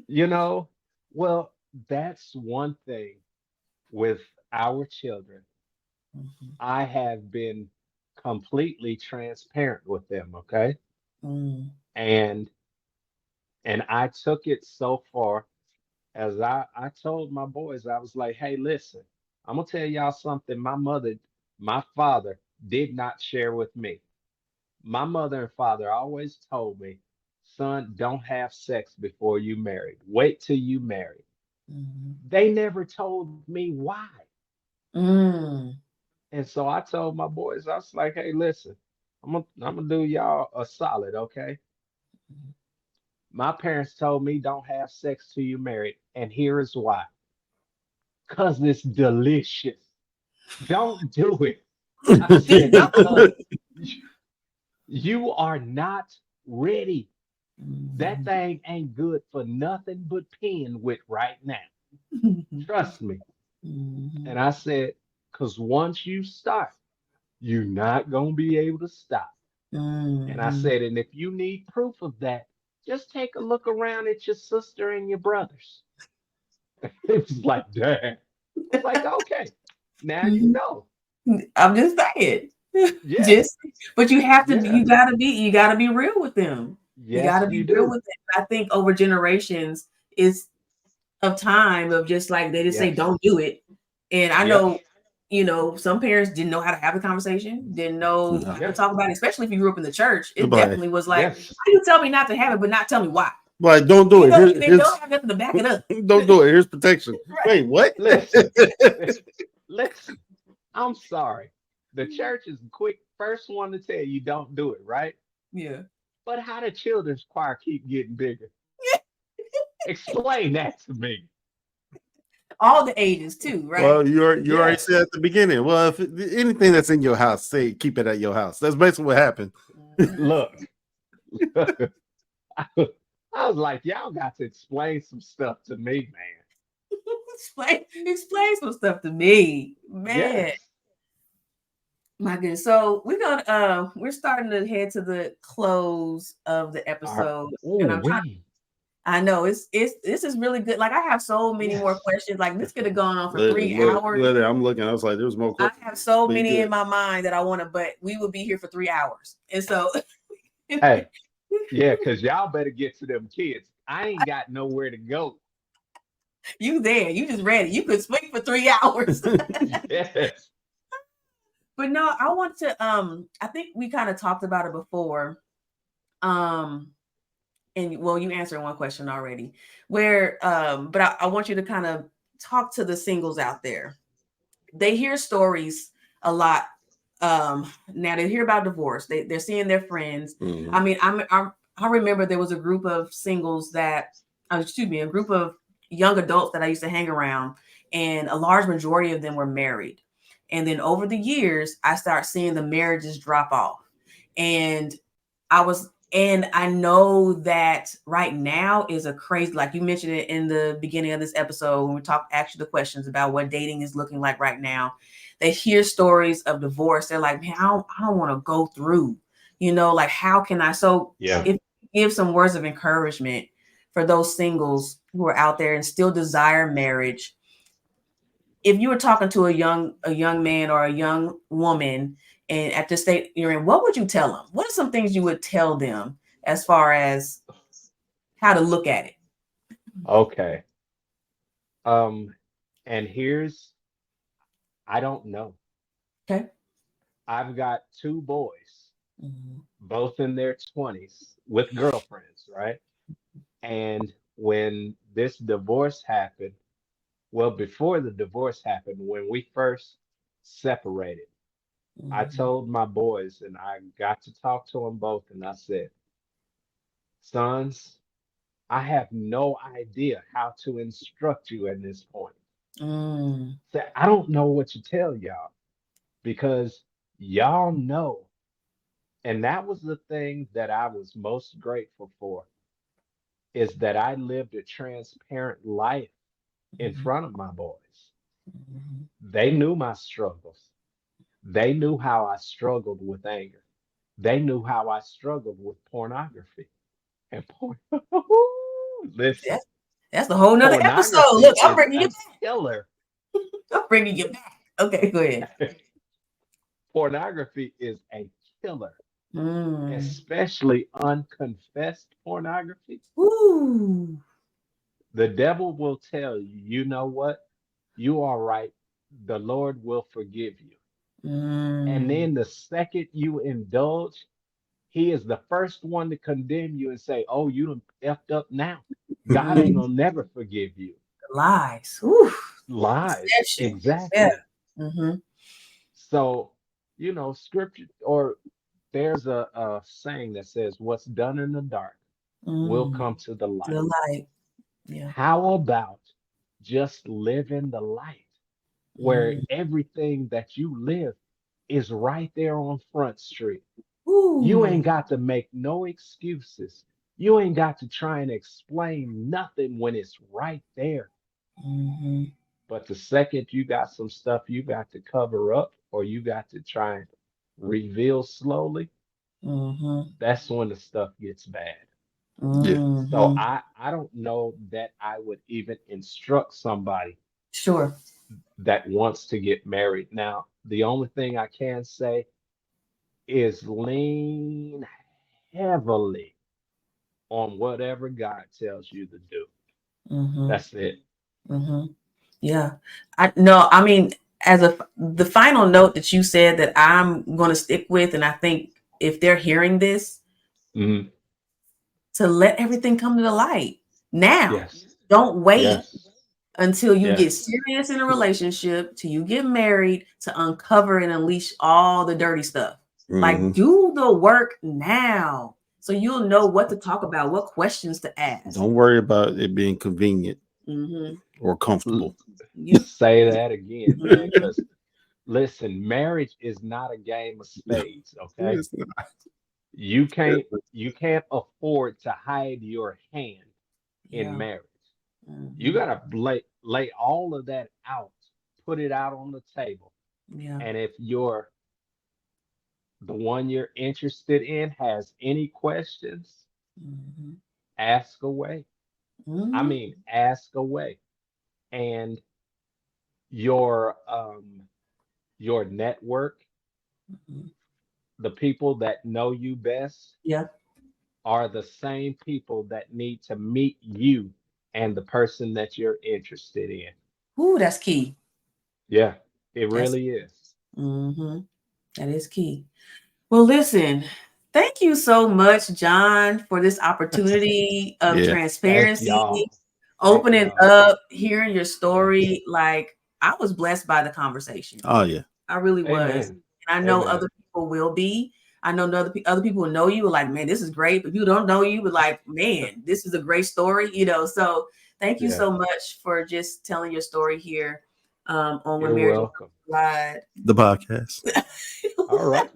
you know, well, that's one thing with our children. mhm, I have been completely transparent with them, okay? mm, And I took it so far as I told my boys, I was like, hey, listen, I'm gonna tell y'all something my father did not share with me. My mother and father always told me, son, don't have sex before you marry. Wait till you marry. mhm, They never told me why. mm, And so I told my boys, I was like, hey, listen, I'm gonna do y'all a solid, okay? My parents told me don't have sex till you married, and here is why. Cause it's delicious. Don't do it. I said, because y- you are not ready. That mhm, thing ain't good for nothing but peeing with right now. mhm, Trust me. mhm, And I said, because once you start, you're not going to be able to stop. And I mhm. said, and if you need proof of that, just take a look around at your sister and your brothers. It was like, damn. I was like, okay, now you Mhm. know. I'm just saying. Yes, Just, but you have to be, yes, you gotta be real with them. You yes, gotta you be real do. with them. I think over generations is of time of just like they just say Yes, don't do it. And I yep, know, some parents didn't know how to have a conversation, didn't know Nah. how to yes, talk about it, especially if you grew up in the church. It Goodbye. definitely was like, yes, how you tell me not to have it, but not tell me why? Like, don't do it. And they don't have nothing to back it up. Don't do it. Here's protection. Right. Wait, what? listen, listen. I'm sorry. The church is the quick first one to tell you don't do it, right? Yeah. But how the children's choir keep getting bigger? Explain that to me. All the ages too, right? Well, you already Yes. said at the beginning. Well, if anything that's in your house, say keep it at your house. That's basically what happened. Mhm. Look, I was like, y'all got to explain some stuff to me, man. Explain some stuff to me, man. Yes. My goodness. So we're starting to head to the close of the episode, and Oh, I'm trying. we. I know it's this is really good. Like I have so many more Yes. questions. Like this could have gone on for Look, 3 hours. I'm looking. I was like, there's more I questions. have so But you many in good. my mind that I want to, but we will be here for 3 hours. And so Hey, yeah, because y'all better get to them kids. I ain't got nowhere to go. you there, you just ready. You could speak for 3 hours. Yes. But no, I want to I think we kind of talked about it before. Um and well, you answered one question already. Where but I want you to kind of talk to the singles out there. They hear stories a lot. Now they hear about divorce. They're seeing their friends. I Mhm. mean, I remember there was a group of singles that excuse me, a group of young adults that I used to hang around, and a large majority of them were married. And then over the years, I start seeing the marriages drop off. And I know that right now is a crazy, like you mentioned it in the beginning of this episode when we talked actually the questions about what dating is looking like right now. they hear stories of divorce, they're like, man, I don't want to go through, like, how can I? So if you give some words of encouragement for those singles who are out there and still desire marriage, if you were talking to a young man or a young woman, and at the state you're in, what would you tell them? What are some things you would tell them as far as how to look at it? Okay. And I don't know. Okay. I've got two boys, Mm-hmm. both in their 20s with girlfriends, right? And when this divorce happened, well, before the divorce happened, when we first separated, I Mm-hmm. told my boys, and I got to talk to them both, and I said, sons, I have no idea how to instruct you at this point. Mm. So I don't know what to tell y'all because y'all know. And that was the thing that I was most grateful for is that I lived a transparent life in Mm-hmm. front of my boys. Mm-hmm. They knew my struggles. They knew how I struggled with anger. They knew how I struggled with pornography. And listen, That's the whole nother episode. pornography Look, I'm is bringing you a back. killer. I'm bringing you back. Okay, go ahead. Pornography is a killer, Mm. especially unconfessed pornography. Ooh. The devil will tell you, you know what? You are right. The Lord will forgive you. And Mm. then the second you indulge, he is the first one to condemn you and say, oh, you done effed up now. God ain't Mm. gonna never forgive you. Lies. Ooh. Lies. Deception. Yeah. Exactly. Mm-hmm. So, scripture, or there's a saying that says, what's done in the dark will Mm. come to the To light. the light. Yeah. How about just living the light where Mm. everything that you live is right there on Front Street? You Ooh. ain't got to make no excuses. You ain't got to try and explain nothing when it's right there. Mm-hmm. But the second you got some stuff you got to cover up or you got to try and reveal slowly, Mm-hmm. that's when the stuff gets bad. Yeah. So Mm-hmm. I don't know that I would even instruct somebody Sure. that wants to get married. Now, the only thing I can say is lean heavily on whatever God tells you to do. Mm-hmm. That's it. Mm-hmm. Yeah. I mean, the final note that you said that I'm going to stick with, and I think if they're hearing this, Mhm. to let everything come to the light now. Yes. Don't wait Yes. until you get Yes. serious in a relationship, till you get married, to uncover and unleash all the dirty stuff. Like, Mm-hmm. do the work now so you'll know what to talk about, what questions to ask. Don't worry about it being convenient Mm-hmm. or L- comfortable. Yep. Say that again, man, Mm-hmm. because listen, marriage is not a game of spades, okay? It's not. You can't afford to hide your hand in Yeah. marriage. You Mm-hmm. gotta lay all of that out, put it out on the table. Yeah. And if the one you're interested in has any questions, Mm-hmm. ask away. I Mm-hmm. mean, ask away. And your network, Mm-hmm. the people that know you best, Yeah. are the same people that need to meet you and the person that you're interested in. Ooh, that's key. Yeah, it That's really is. mm-hmm. That is key. Well, listen, thank you so much, John, for this opportunity of Yeah. Thank transparency, y'all. Thank opening y'all. up, hearing your Yes. story. Like, I was blessed by the conversation. Oh yeah. I really was. Amen. And I know Amen. other people will be. I know other people who know you are like, man, this is great. But people don't know you, but like, man, this is a great story, So thank you Yeah, so much for just telling your story here on When you're Marriage welcome. Lied. The podcast. All right.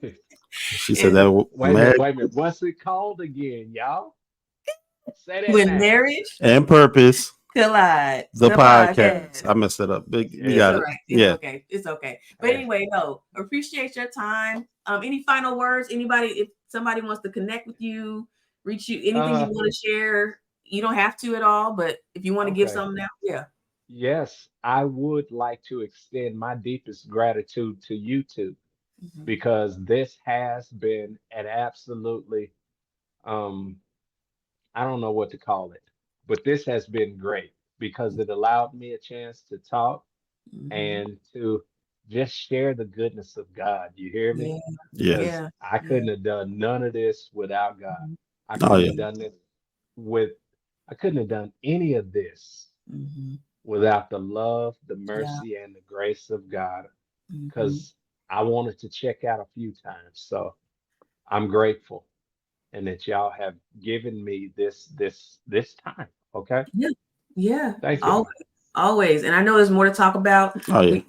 She said And that Wait a minute, mad wait a minute. What's it called again, y'all? Say that When now. Marriage and purpose. Collide. The podcast. I messed it up. We got it. Right. Yeah. Okay. It's okay. But anyway, no, appreciate your time. Any final words? Anybody, if somebody wants to connect with you, reach you, anything you want to share, you don't have to at all, but if you want to give something out, yeah. Yes, I would like to extend my deepest gratitude to you two because this has been an absolutely I don't know what to call it, but this has been great because it allowed me a chance to talk and to just share the goodness of God. You hear me? Yes. I couldn't have done none of this without God. I couldn't have done it with, I couldn't have done any of this without the love, the mercy, and the grace of God because I wanted to check out a few times. So I'm grateful and that y'all have given me this time. Okay. Yeah. Thank you. Always. And I know there's more to talk about. Oh, yeah.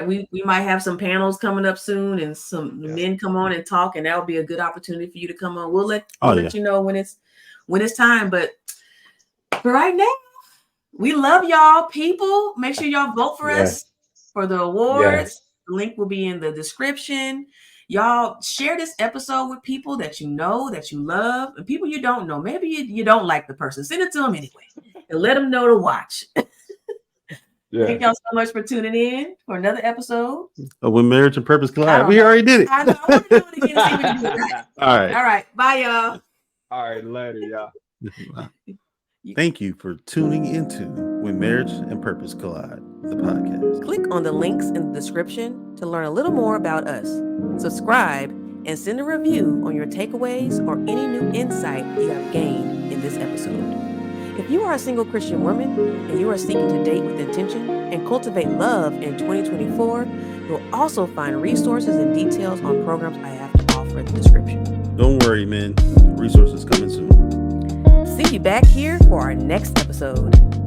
We might have some panels coming up soon and some men come on and talk, and that'll be a good opportunity for you to come on. We'll let you know when it's time. But for right now, we love y'all, people. Make sure y'all vote for us for the awards. The link will be in the description. Y'all share this episode with people that you know, that you love, and people you don't know. Maybe you don't like the person. Send it to them anyway and let them know to watch. Thank y'all so much for tuning in for another episode. When Marriage and Purpose Collide. We already did it. I know. I want to do it again. See what you do. All right. All right. Bye, y'all. All right. Later, y'all. Thank you for tuning into When Marriage and Purpose Collide, the podcast. Click on the links in the description to learn a little more about us. Subscribe and send a review on your takeaways or any new insight you have gained in this episode. If you are a single Christian woman and you are seeking to date with intention and cultivate love in 2024, you'll also find resources and details on programs I have to offer in the description. Don't worry, man. Resources coming soon. See you back here for our next episode.